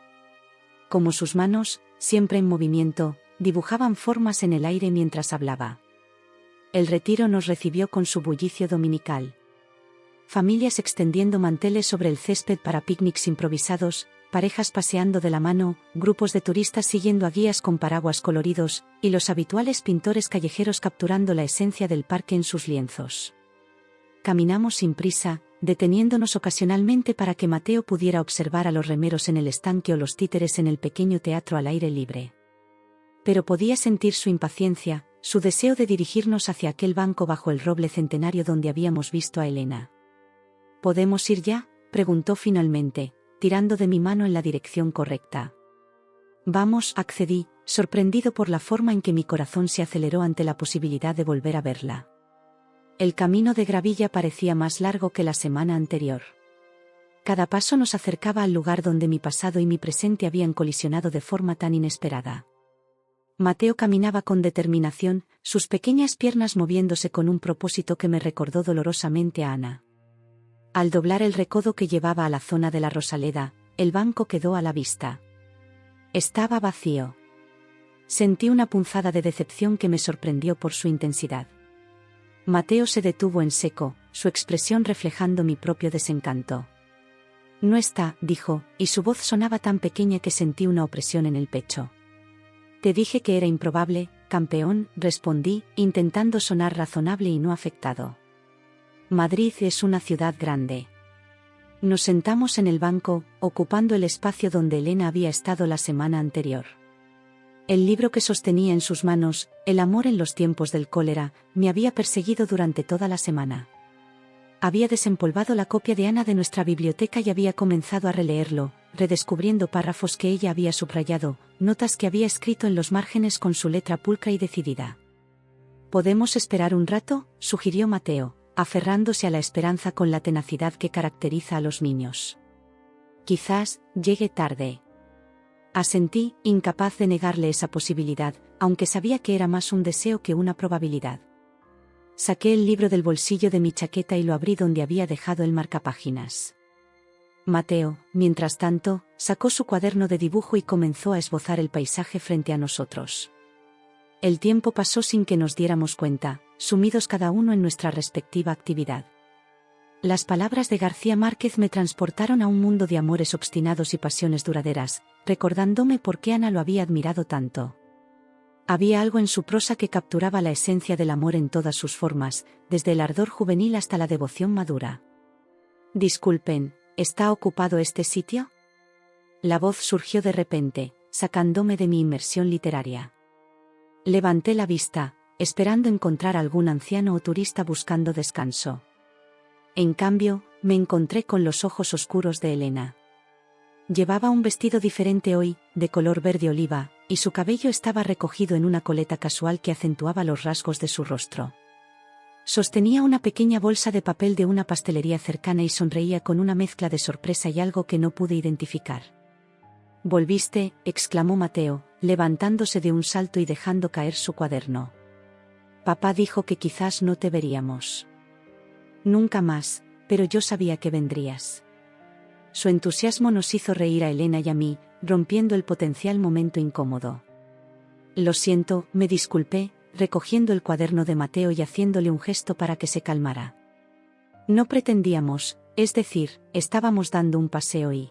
Como sus manos, siempre en movimiento, dibujaban formas en el aire mientras hablaba. El retiro nos recibió con su bullicio dominical. Familias extendiendo manteles sobre el césped para picnics improvisados, parejas paseando de la mano, grupos de turistas siguiendo a guías con paraguas coloridos, y los habituales pintores callejeros capturando la esencia del parque en sus lienzos. Caminamos sin prisa, deteniéndonos ocasionalmente para que Mateo pudiera observar a los remeros en el estanque o los títeres en el pequeño teatro al aire libre. Pero podía sentir su impaciencia, su deseo de dirigirnos hacia aquel banco bajo el roble centenario donde habíamos visto a Elena. ¿Podemos ir ya?, preguntó finalmente, tirando de mi mano en la dirección correcta. Vamos, accedí, sorprendido por la forma en que mi corazón se aceleró ante la posibilidad de volver a verla. El camino de gravilla parecía más largo que la semana anterior. Cada paso nos acercaba al lugar donde mi pasado y mi presente habían colisionado de forma tan inesperada. Mateo caminaba con determinación, sus pequeñas piernas moviéndose con un propósito que me recordó dolorosamente a Ana. Al doblar el recodo que llevaba a la zona de la Rosaleda, el banco quedó a la vista. Estaba vacío. Sentí una punzada de decepción que me sorprendió por su intensidad. Mateo se detuvo en seco, su expresión reflejando mi propio desencanto. No está, dijo, y su voz sonaba tan pequeña que sentí una opresión en el pecho. Te dije que era improbable, campeón, respondí, intentando sonar razonable y no afectado. Madrid es una ciudad grande. Nos sentamos en el banco, ocupando el espacio donde Elena había estado la semana anterior. El libro que sostenía en sus manos, El amor en los tiempos del cólera, me había perseguido durante toda la semana. Había desempolvado la copia de Ana de nuestra biblioteca y había comenzado a releerlo, redescubriendo párrafos que ella había subrayado, notas que había escrito en los márgenes con su letra pulcra y decidida. ¿Podemos esperar un rato?, sugirió Mateo, aferrándose a la esperanza con la tenacidad que caracteriza a los niños. Quizás llegue tarde. Asentí, incapaz de negarle esa posibilidad, aunque sabía que era más un deseo que una probabilidad. Saqué el libro del bolsillo de mi chaqueta y lo abrí donde había dejado el marcapáginas. Mateo, mientras tanto, sacó su cuaderno de dibujo y comenzó a esbozar el paisaje frente a nosotros. El tiempo pasó sin que nos diéramos cuenta, sumidos cada uno en nuestra respectiva actividad. Las palabras de García Márquez me transportaron a un mundo de amores obstinados y pasiones duraderas, recordándome por qué Ana lo había admirado tanto. Había algo en su prosa que capturaba la esencia del amor en todas sus formas, desde el ardor juvenil hasta la devoción madura. Disculpen, ¿está ocupado este sitio? La voz surgió de repente, sacándome de mi inmersión literaria. Levanté la vista, esperando encontrar algún anciano o turista buscando descanso. En cambio, me encontré con los ojos oscuros de Elena. Llevaba un vestido diferente hoy, de color verde oliva, y su cabello estaba recogido en una coleta casual que acentuaba los rasgos de su rostro. Sostenía una pequeña bolsa de papel de una pastelería cercana y sonreía con una mezcla de sorpresa y algo que no pude identificar. «¿Volviste?», exclamó Mateo, levantándose de un salto y dejando caer su cuaderno. «Papá dijo que quizás no te veríamos. Nunca más, pero yo sabía que vendrías». Su entusiasmo nos hizo reír a Elena y a mí, rompiendo el potencial momento incómodo. «Lo siento», me disculpé, recogiendo el cuaderno de Mateo y haciéndole un gesto para que se calmara. «No pretendíamos, es decir, estábamos dando un paseo y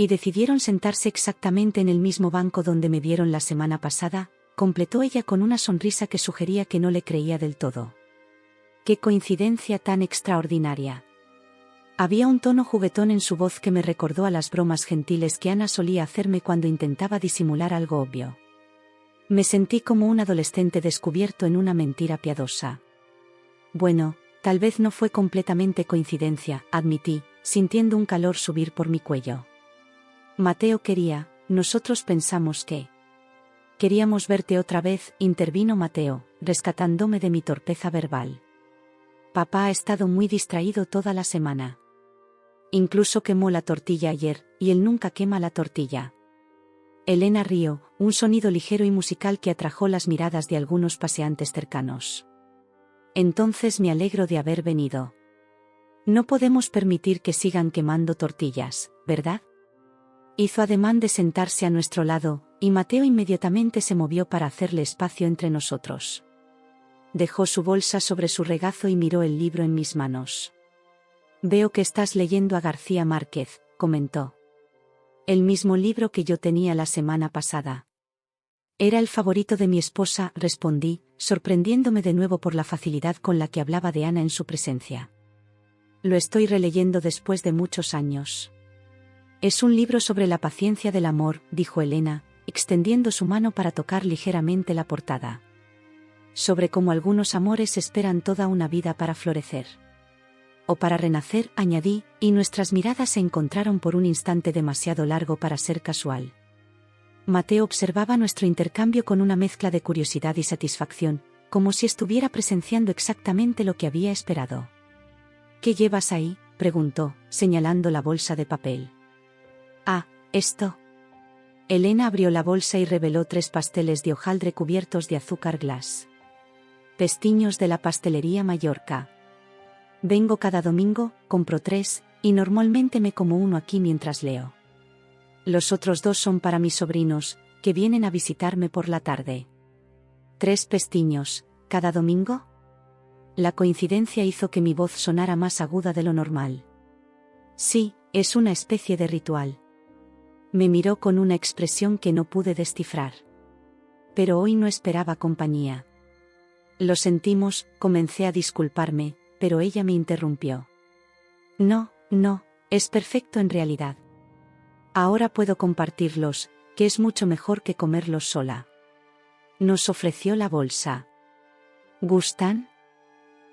decidieron sentarse exactamente en el mismo banco donde me vieron la semana pasada», completó ella con una sonrisa que sugería que no le creía del todo. «¡Qué coincidencia tan extraordinaria!». Había un tono juguetón en su voz que me recordó a las bromas gentiles que Ana solía hacerme cuando intentaba disimular algo obvio. Me sentí como un adolescente descubierto en una mentira piadosa. «Bueno, tal vez no fue completamente coincidencia», admití, sintiendo un calor subir por mi cuello. «Mateo quería, nosotros pensamos que...». «Queríamos verte otra vez», intervino Mateo, rescatándome de mi torpeza verbal. «Papá ha estado muy distraído toda la semana. Incluso quemó la tortilla ayer, y él nunca quema la tortilla». Elena rió, un sonido ligero y musical que atrajo las miradas de algunos paseantes cercanos. «Entonces me alegro de haber venido. No podemos permitir que sigan quemando tortillas, ¿verdad?». Hizo ademán de sentarse a nuestro lado, y Mateo inmediatamente se movió para hacerle espacio entre nosotros. Dejó su bolsa sobre su regazo y miró el libro en mis manos. «Veo que estás leyendo a García Márquez», comentó. «El mismo libro que yo tenía la semana pasada». «Era el favorito de mi esposa», respondí, sorprendiéndome de nuevo por la facilidad con la que hablaba de Ana en su presencia. «Lo estoy releyendo después de muchos años». «Es un libro sobre la paciencia del amor», dijo Elena, extendiendo su mano para tocar ligeramente la portada. «Sobre cómo algunos amores esperan toda una vida para florecer. O para renacer», añadí, y nuestras miradas se encontraron por un instante demasiado largo para ser casual. Mateo observaba nuestro intercambio con una mezcla de curiosidad y satisfacción, como si estuviera presenciando exactamente lo que había esperado. «¿Qué llevas ahí?», preguntó, señalando la bolsa de papel. «Ah, esto». Elena abrió la bolsa y reveló 3 pasteles de hojaldre cubiertos de azúcar glass. «Pestiños de la pastelería Mallorca. Vengo cada domingo, compro 3, y normalmente me como uno aquí mientras leo. Los otros 2 son para mis sobrinos, que vienen a visitarme por la tarde». «¿3 pestiños, cada domingo?». La coincidencia hizo que mi voz sonara más aguda de lo normal. «Sí, es una especie de ritual». Me miró con una expresión que no pude descifrar. Pero hoy no esperaba compañía. «Lo sentimos», comencé a disculparme, pero ella me interrumpió. «No, es perfecto en realidad. Ahora puedo compartirlos, que es mucho mejor que comerlos sola». Nos ofreció la bolsa. «¿Gustan?».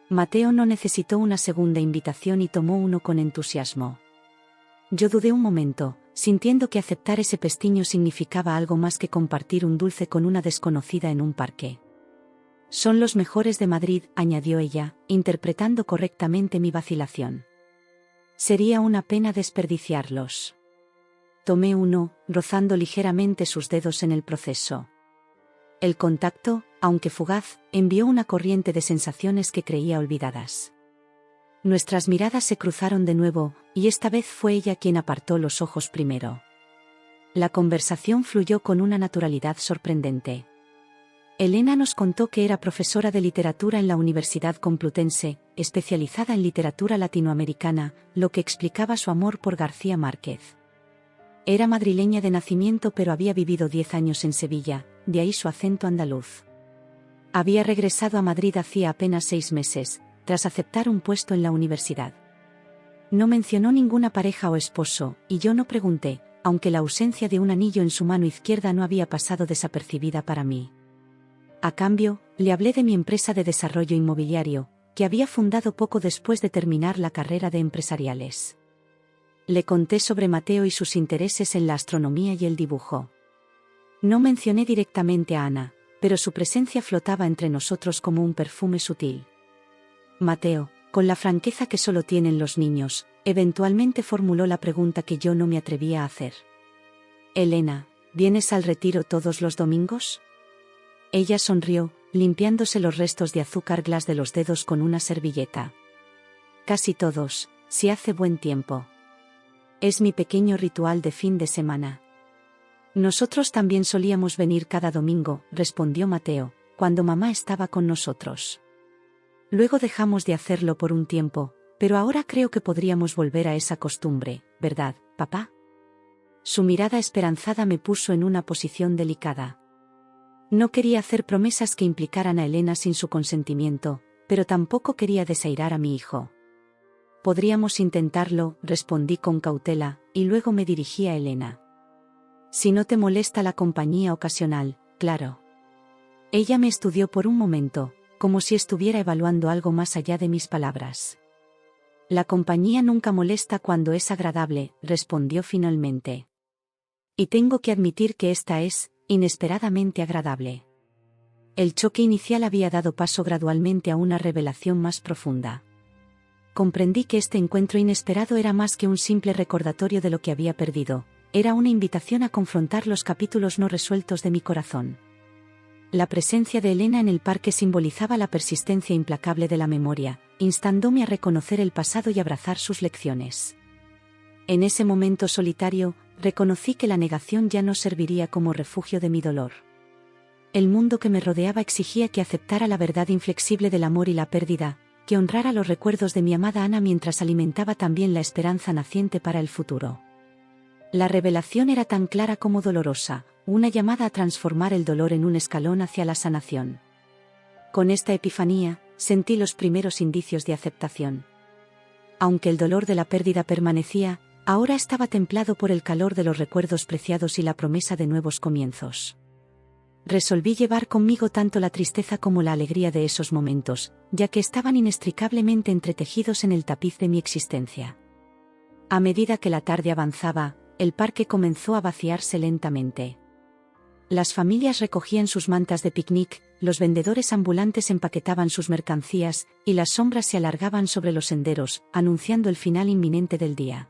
Mateo no necesitó una segunda invitación y tomó uno con entusiasmo. Yo dudé un momento, sintiendo que aceptar ese pestiño significaba algo más que compartir un dulce con una desconocida en un parque. «Son los mejores de Madrid», añadió ella, interpretando correctamente mi vacilación. «Sería una pena desperdiciarlos». Tomé uno, rozando ligeramente sus dedos en el proceso. El contacto, aunque fugaz, envió una corriente de sensaciones que creía olvidadas. Nuestras miradas se cruzaron de nuevo, y esta vez fue ella quien apartó los ojos primero. La conversación fluyó con una naturalidad sorprendente. Elena nos contó que era profesora de literatura en la Universidad Complutense, especializada en literatura latinoamericana, lo que explicaba su amor por García Márquez. Era madrileña de nacimiento pero había vivido 10 años en Sevilla, de ahí su acento andaluz. Había regresado a Madrid hacía apenas 6 meses, tras aceptar un puesto en la universidad. No mencionó ninguna pareja o esposo, y yo no pregunté, aunque la ausencia de un anillo en su mano izquierda no había pasado desapercibida para mí. A cambio, le hablé de mi empresa de desarrollo inmobiliario, que había fundado poco después de terminar la carrera de empresariales. Le conté sobre Mateo y sus intereses en la astronomía y el dibujo. No mencioné directamente a Ana, pero su presencia flotaba entre nosotros como un perfume sutil. Mateo, con la franqueza que solo tienen los niños, eventualmente formuló la pregunta que yo no me atrevía a hacer. Elena, ¿vienes al retiro todos los domingos? Ella sonrió, limpiándose los restos de azúcar glas de los dedos con una servilleta. Casi todos, si hace buen tiempo. Es mi pequeño ritual de fin de semana. Nosotros también solíamos venir cada domingo, respondió Mateo, cuando mamá estaba con nosotros. Luego dejamos de hacerlo por un tiempo, pero ahora creo que podríamos volver a esa costumbre, ¿verdad, papá? Su mirada esperanzada me puso en una posición delicada. No quería hacer promesas que implicaran a Elena sin su consentimiento, pero tampoco quería desairar a mi hijo. Podríamos intentarlo, respondí con cautela, y luego me dirigí a Elena. Si no te molesta la compañía ocasional, claro. Ella me estudió por un momento, como si estuviera evaluando algo más allá de mis palabras. La compañía nunca molesta cuando es agradable, respondió finalmente. Y tengo que admitir que esta es, inesperadamente agradable. El choque inicial había dado paso gradualmente a una revelación más profunda. Comprendí que este encuentro inesperado era más que un simple recordatorio de lo que había perdido, era una invitación a confrontar los capítulos no resueltos de mi corazón. La presencia de Elena en el parque simbolizaba la persistencia implacable de la memoria, instándome a reconocer el pasado y abrazar sus lecciones. En ese momento solitario, reconocí que la negación ya no serviría como refugio de mi dolor. El mundo que me rodeaba exigía que aceptara la verdad inflexible del amor y la pérdida, que honrara los recuerdos de mi amada Ana mientras alimentaba también la esperanza naciente para el futuro. La revelación era tan clara como dolorosa, una llamada a transformar el dolor en un escalón hacia la sanación. Con esta epifanía, sentí los primeros indicios de aceptación. Aunque el dolor de la pérdida permanecía, ahora estaba templado por el calor de los recuerdos preciados y la promesa de nuevos comienzos. Resolví llevar conmigo tanto la tristeza como la alegría de esos momentos, ya que estaban inextricablemente entretejidos en el tapiz de mi existencia. A medida que la tarde avanzaba, el parque comenzó a vaciarse lentamente. Las familias recogían sus mantas de picnic, los vendedores ambulantes empaquetaban sus mercancías, y las sombras se alargaban sobre los senderos, anunciando el final inminente del día.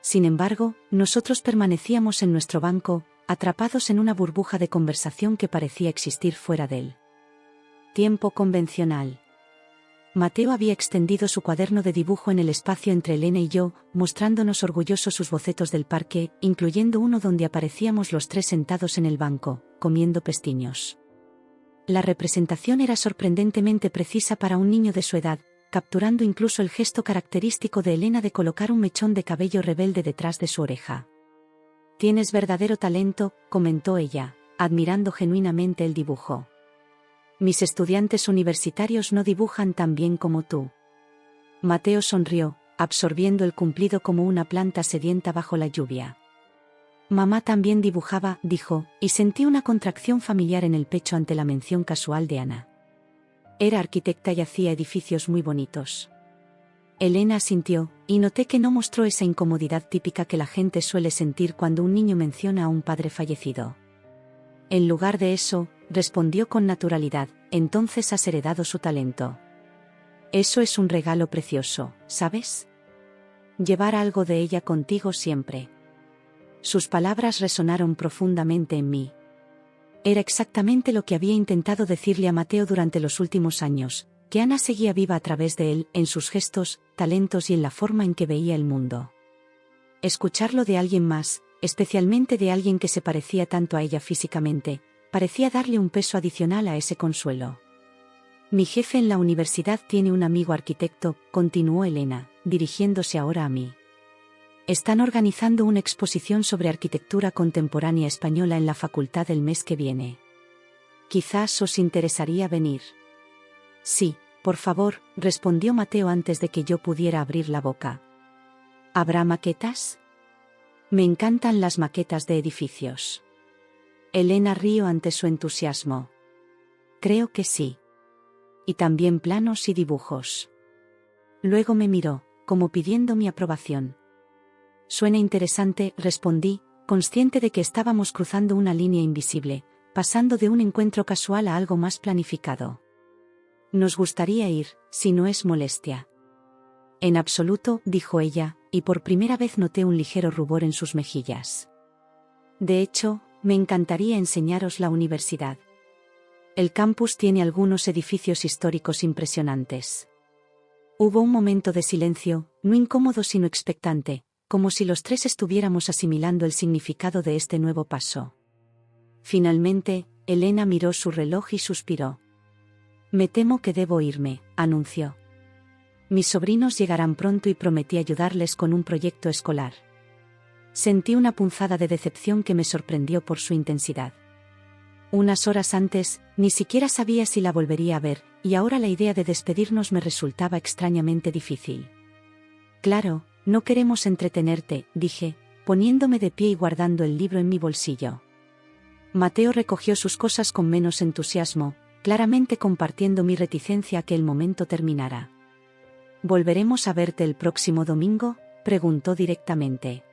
Sin embargo, nosotros permanecíamos en nuestro banco, atrapados en una burbuja de conversación que parecía existir fuera de él. Tiempo convencional. Mateo había extendido su cuaderno de dibujo en el espacio entre Elena y yo, mostrándonos orgullosos sus bocetos del parque, incluyendo uno donde aparecíamos los tres sentados en el banco, comiendo pestiños. La representación era sorprendentemente precisa para un niño de su edad, capturando incluso el gesto característico de Elena de colocar un mechón de cabello rebelde detrás de su oreja. «Tienes verdadero talento», comentó ella, admirando genuinamente el dibujo. «Mis estudiantes universitarios no dibujan tan bien como tú». Mateo sonrió, absorbiendo el cumplido como una planta sedienta bajo la lluvia. «Mamá también dibujaba», dijo, y sentí una contracción familiar en el pecho ante la mención casual de Ana. Era arquitecta y hacía edificios muy bonitos. Elena asintió, y noté que no mostró esa incomodidad típica que la gente suele sentir cuando un niño menciona a un padre fallecido. En lugar de eso, respondió con naturalidad, entonces has heredado su talento. Eso es un regalo precioso, ¿sabes? Llevar algo de ella contigo siempre. Sus palabras resonaron profundamente en mí. Era exactamente lo que había intentado decirle a Mateo durante los últimos años, que Ana seguía viva a través de él, en sus gestos, talentos y en la forma en que veía el mundo. Escucharlo de alguien más, especialmente de alguien que se parecía tanto a ella físicamente, parecía darle un peso adicional a ese consuelo. Mi jefe en la universidad tiene un amigo arquitecto, continuó Elena, dirigiéndose ahora a mí. Están organizando una exposición sobre arquitectura contemporánea española en la facultad el mes que viene. Quizás os interesaría venir. Sí, por favor, respondió Mateo antes de que yo pudiera abrir la boca. ¿Habrá maquetas? Me encantan las maquetas de edificios. Elena rió ante su entusiasmo. Creo que sí. Y también planos y dibujos. Luego me miró, como pidiendo mi aprobación. Suena interesante, respondí, consciente de que estábamos cruzando una línea invisible, pasando de un encuentro casual a algo más planificado. Nos gustaría ir, si no es molestia. En absoluto, dijo ella, y por primera vez noté un ligero rubor en sus mejillas. De hecho, me encantaría enseñaros la universidad. El campus tiene algunos edificios históricos impresionantes. Hubo un momento de silencio, no incómodo sino expectante, como si los tres estuviéramos asimilando el significado de este nuevo paso. Finalmente, Elena miró su reloj y suspiró. Me temo que debo irme, anunció. Mis sobrinos llegarán pronto y prometí ayudarles con un proyecto escolar. Sentí una punzada de decepción que me sorprendió por su intensidad. Unas horas antes, ni siquiera sabía si la volvería a ver, y ahora la idea de despedirnos me resultaba extrañamente difícil. Claro, no queremos entretenerte, dije, poniéndome de pie y guardando el libro en mi bolsillo. Mateo recogió sus cosas con menos entusiasmo, claramente compartiendo mi reticencia a que el momento terminara. ¿Volveremos a verte el próximo domingo?, preguntó directamente.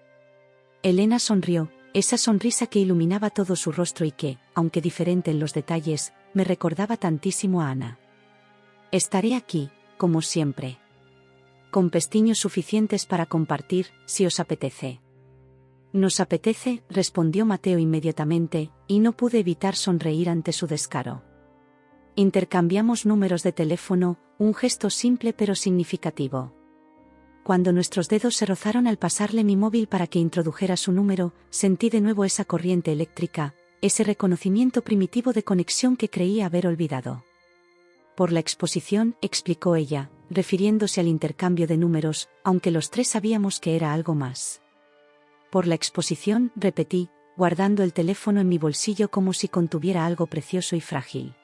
Elena sonrió, esa sonrisa que iluminaba todo su rostro y que, aunque diferente en los detalles, me recordaba tantísimo a Ana. Estaré aquí, como siempre. Con pestiños suficientes para compartir, si os apetece. Nos apetece, respondió Mateo inmediatamente, y no pude evitar sonreír ante su descaro. Intercambiamos números de teléfono, un gesto simple pero significativo. Cuando nuestros dedos se rozaron al pasarle mi móvil para que introdujera su número, sentí de nuevo esa corriente eléctrica, ese reconocimiento primitivo de conexión que creía haber olvidado. Por la exposición, explicó ella, refiriéndose al intercambio de números, aunque los tres sabíamos que era algo más. Por la exposición, repetí, guardando el teléfono en mi bolsillo como si contuviera algo precioso y frágil.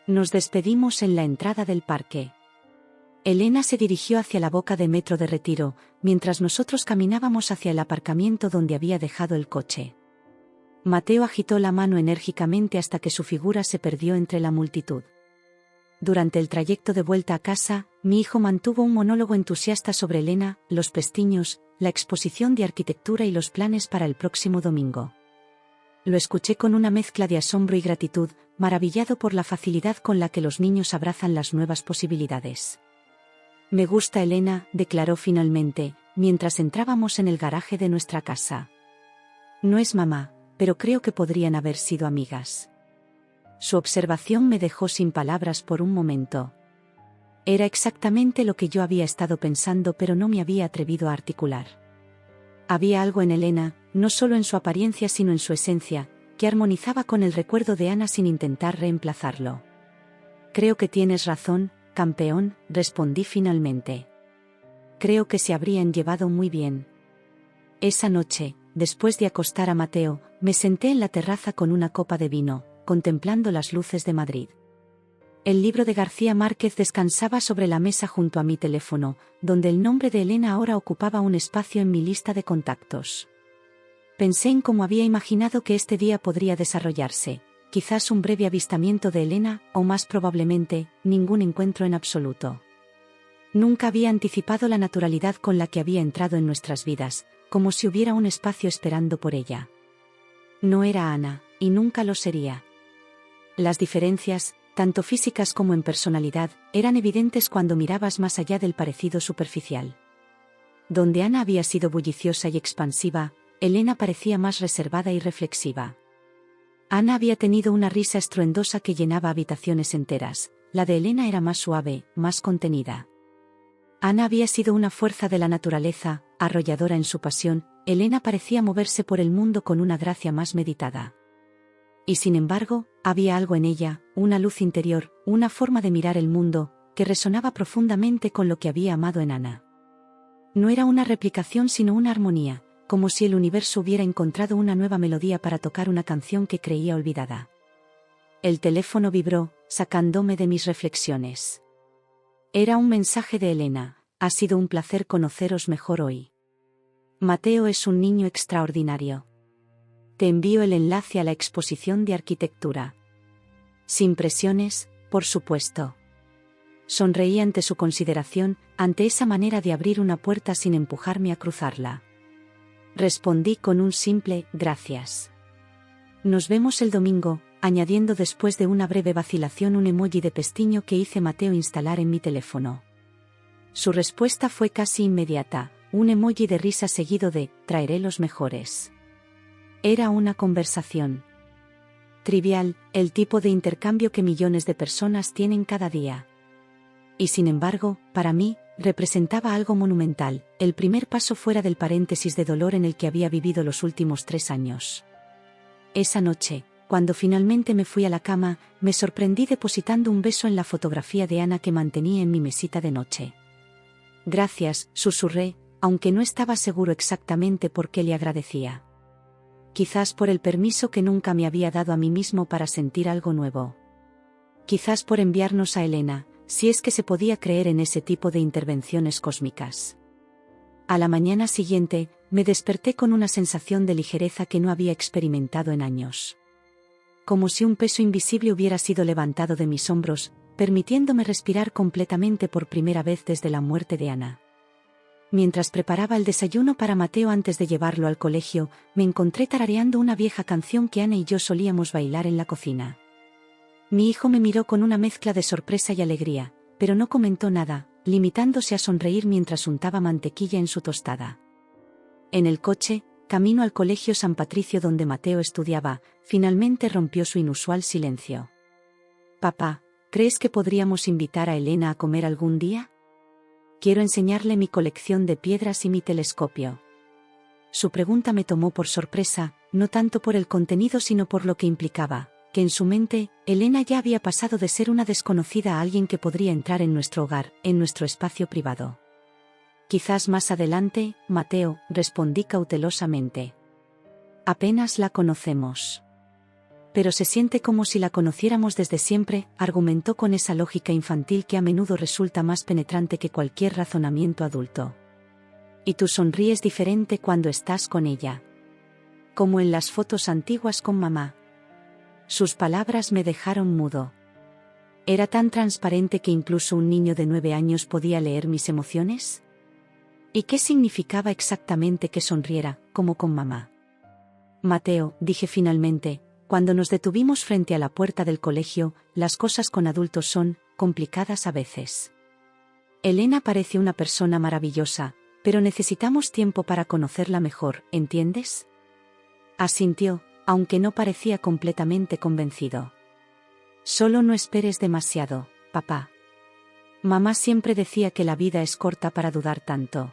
Nos despedimos en la entrada del parque. Elena se dirigió hacia la boca de metro de Retiro, mientras nosotros caminábamos hacia el aparcamiento donde había dejado el coche. Mateo agitó la mano enérgicamente hasta que su figura se perdió entre la multitud. Durante el trayecto de vuelta a casa, mi hijo mantuvo un monólogo entusiasta sobre Elena, los pestiños, la exposición de arquitectura y los planes para el próximo domingo. Lo escuché con una mezcla de asombro y gratitud, maravillado por la facilidad con la que los niños abrazan las nuevas posibilidades. Me gusta Elena, declaró finalmente, mientras entrábamos en el garaje de nuestra casa. No es mamá, pero creo que podrían haber sido amigas. Su observación me dejó sin palabras por un momento. Era exactamente lo que yo había estado pensando pero no me había atrevido a articular. Había algo en Elena, no solo en su apariencia sino en su esencia, que armonizaba con el recuerdo de Ana sin intentar reemplazarlo. Creo que tienes razón, campeón, respondí finalmente. Creo que se habrían llevado muy bien. Esa noche, después de acostar a Mateo, me senté en la terraza con una copa de vino, contemplando las luces de Madrid. El libro de García Márquez descansaba sobre la mesa junto a mi teléfono, donde el nombre de Elena ahora ocupaba un espacio en mi lista de contactos. Pensé en cómo había imaginado que este día podría desarrollarse, quizás un breve avistamiento de Elena, o más probablemente, ningún encuentro en absoluto. Nunca había anticipado la naturalidad con la que había entrado en nuestras vidas, como si hubiera un espacio esperando por ella. No era Ana, y nunca lo sería. Las diferencias, tanto físicas como en personalidad, eran evidentes cuando mirabas más allá del parecido superficial. Donde Ana había sido bulliciosa y expansiva, Elena parecía más reservada y reflexiva. Ana había tenido una risa estruendosa que llenaba habitaciones enteras. La de Elena era más suave, más contenida. Ana había sido una fuerza de la naturaleza, arrolladora en su pasión. Elena parecía moverse por el mundo con una gracia más meditada. Y sin embargo, había algo en ella, una luz interior, una forma de mirar el mundo, que resonaba profundamente con lo que había amado en Ana. No era una replicación sino una armonía, como si el universo hubiera encontrado una nueva melodía para tocar una canción que creía olvidada. El teléfono vibró, sacándome de mis reflexiones. Era un mensaje de Elena: ha sido un placer conoceros mejor hoy. Mateo es un niño extraordinario. Te envío el enlace a la exposición de arquitectura. Sin presiones, por supuesto. Sonreí ante su consideración, ante esa manera de abrir una puerta sin empujarme a cruzarla. Respondí con un simple «gracias». Nos vemos el domingo, añadiendo después de una breve vacilación un emoji de pestiño que hice Mateo instalar en mi teléfono. Su respuesta fue casi inmediata, un emoji de risa seguido de «traeré los mejores». Era una conversación trivial, el tipo de intercambio que millones de personas tienen cada día. Y sin embargo, para mí, representaba algo monumental, el primer paso fuera del paréntesis de dolor en el que había vivido los últimos 3 años. Esa noche, cuando finalmente me fui a la cama, me sorprendí depositando un beso en la fotografía de Ana que mantenía en mi mesita de noche. Gracias, susurré, aunque no estaba seguro exactamente por qué le agradecía. Quizás por el permiso que nunca me había dado a mí mismo para sentir algo nuevo. Quizás por enviarnos a Elena, si es que se podía creer en ese tipo de intervenciones cósmicas. A la mañana siguiente, me desperté con una sensación de ligereza que no había experimentado en años. Como si un peso invisible hubiera sido levantado de mis hombros, permitiéndome respirar completamente por primera vez desde la muerte de Ana. Mientras preparaba el desayuno para Mateo antes de llevarlo al colegio, me encontré tarareando una vieja canción que Ana y yo solíamos bailar en la cocina. Mi hijo me miró con una mezcla de sorpresa y alegría, pero no comentó nada, limitándose a sonreír mientras untaba mantequilla en su tostada. En el coche, camino al colegio San Patricio donde Mateo estudiaba, finalmente rompió su inusual silencio. «Papá, ¿crees que podríamos invitar a Elena a comer algún día? Quiero enseñarle mi colección de piedras y mi telescopio». Su pregunta me tomó por sorpresa, no tanto por el contenido sino por lo que implicaba, que en su mente, Elena ya había pasado de ser una desconocida a alguien que podría entrar en nuestro hogar, en nuestro espacio privado. «Quizás más adelante, Mateo», respondí cautelosamente. «Apenas la conocemos». «Pero se siente como si la conociéramos desde siempre», argumentó con esa lógica infantil que a menudo resulta más penetrante que cualquier razonamiento adulto. «Y tú sonríes diferente cuando estás con ella. Como en las fotos antiguas con mamá». Sus palabras me dejaron mudo. ¿Era tan transparente que incluso un niño de 9 años podía leer mis emociones? ¿Y qué significaba exactamente que sonriera, como con mamá? «Mateo», dije finalmente, cuando nos detuvimos frente a la puerta del colegio, «las cosas con adultos son complicadas a veces. Elena parece una persona maravillosa, pero necesitamos tiempo para conocerla mejor, ¿entiendes?». Asintió, aunque no parecía completamente convencido. «Solo no esperes demasiado, papá. Mamá siempre decía que la vida es corta para dudar tanto».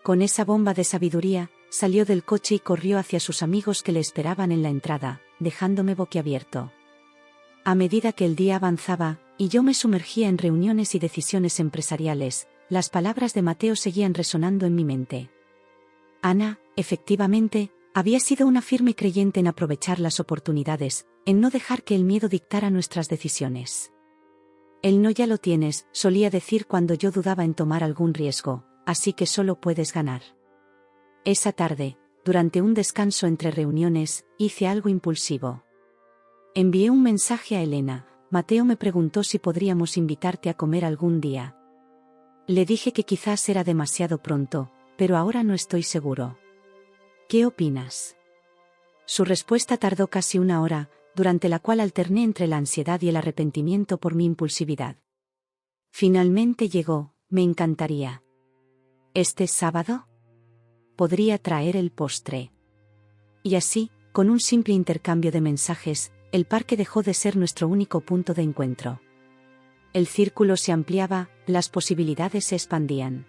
Con esa bomba de sabiduría, salió del coche y corrió hacia sus amigos que le esperaban en la entrada, dejándome boquiabierto. A medida que el día avanzaba, y yo me sumergía en reuniones y decisiones empresariales, las palabras de Mateo seguían resonando en mi mente. Ana, efectivamente, había sido una firme creyente en aprovechar las oportunidades, en no dejar que el miedo dictara nuestras decisiones. «El no ya lo tienes», solía decir cuando yo dudaba en tomar algún riesgo, «así que solo puedes ganar». Esa tarde, durante un descanso entre reuniones, hice algo impulsivo. Envié un mensaje a Elena. «Mateo me preguntó si podríamos invitarte a comer algún día. Le dije que quizás era demasiado pronto, pero ahora no estoy seguro. ¿Qué opinas?». Su respuesta tardó casi 1 hora, durante la cual alterné entre la ansiedad y el arrepentimiento por mi impulsividad. Finalmente llegó: «Me encantaría». «¿Este sábado?». podría traer el postre. Y así, con un simple intercambio de mensajes, el parque dejó de ser nuestro único punto de encuentro. El círculo se ampliaba, las posibilidades se expandían.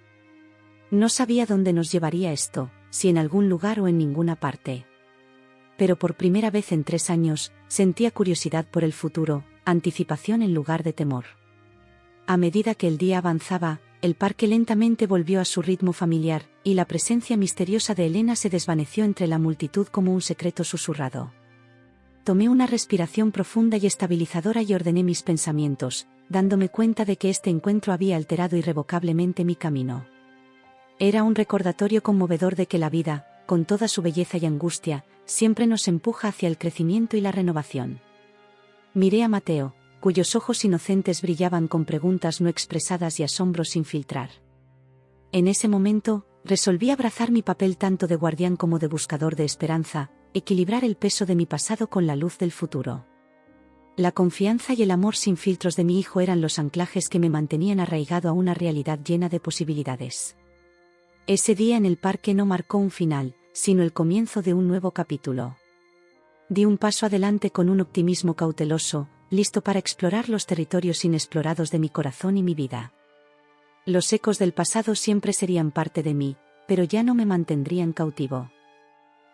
No sabía dónde nos llevaría esto, si en algún lugar o en ninguna parte. Pero por primera vez en 3 años, sentía curiosidad por el futuro, anticipación en lugar de temor. A medida que el día avanzaba, el parque lentamente volvió a su ritmo familiar, y la presencia misteriosa de Elena se desvaneció entre la multitud como un secreto susurrado. Tomé una respiración profunda y estabilizadora y ordené mis pensamientos, dándome cuenta de que este encuentro había alterado irrevocablemente mi camino. Era un recordatorio conmovedor de que la vida, con toda su belleza y angustia, siempre nos empuja hacia el crecimiento y la renovación. Miré a Mateo, cuyos ojos inocentes brillaban con preguntas no expresadas y asombro sin filtrar. En ese momento, resolví abrazar mi papel tanto de guardián como de buscador de esperanza, equilibrar el peso de mi pasado con la luz del futuro. La confianza y el amor sin filtros de mi hijo eran los anclajes que me mantenían arraigado a una realidad llena de posibilidades. Ese día en el parque no marcó un final, sino el comienzo de un nuevo capítulo. Di un paso adelante con un optimismo cauteloso, listo para explorar los territorios inexplorados de mi corazón y mi vida. Los ecos del pasado siempre serían parte de mí, pero ya no me mantendrían cautivo.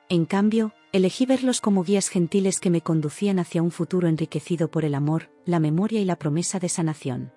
En cambio, elegí verlos como guías gentiles que me conducían hacia un futuro enriquecido por el amor, la memoria y la promesa de sanación.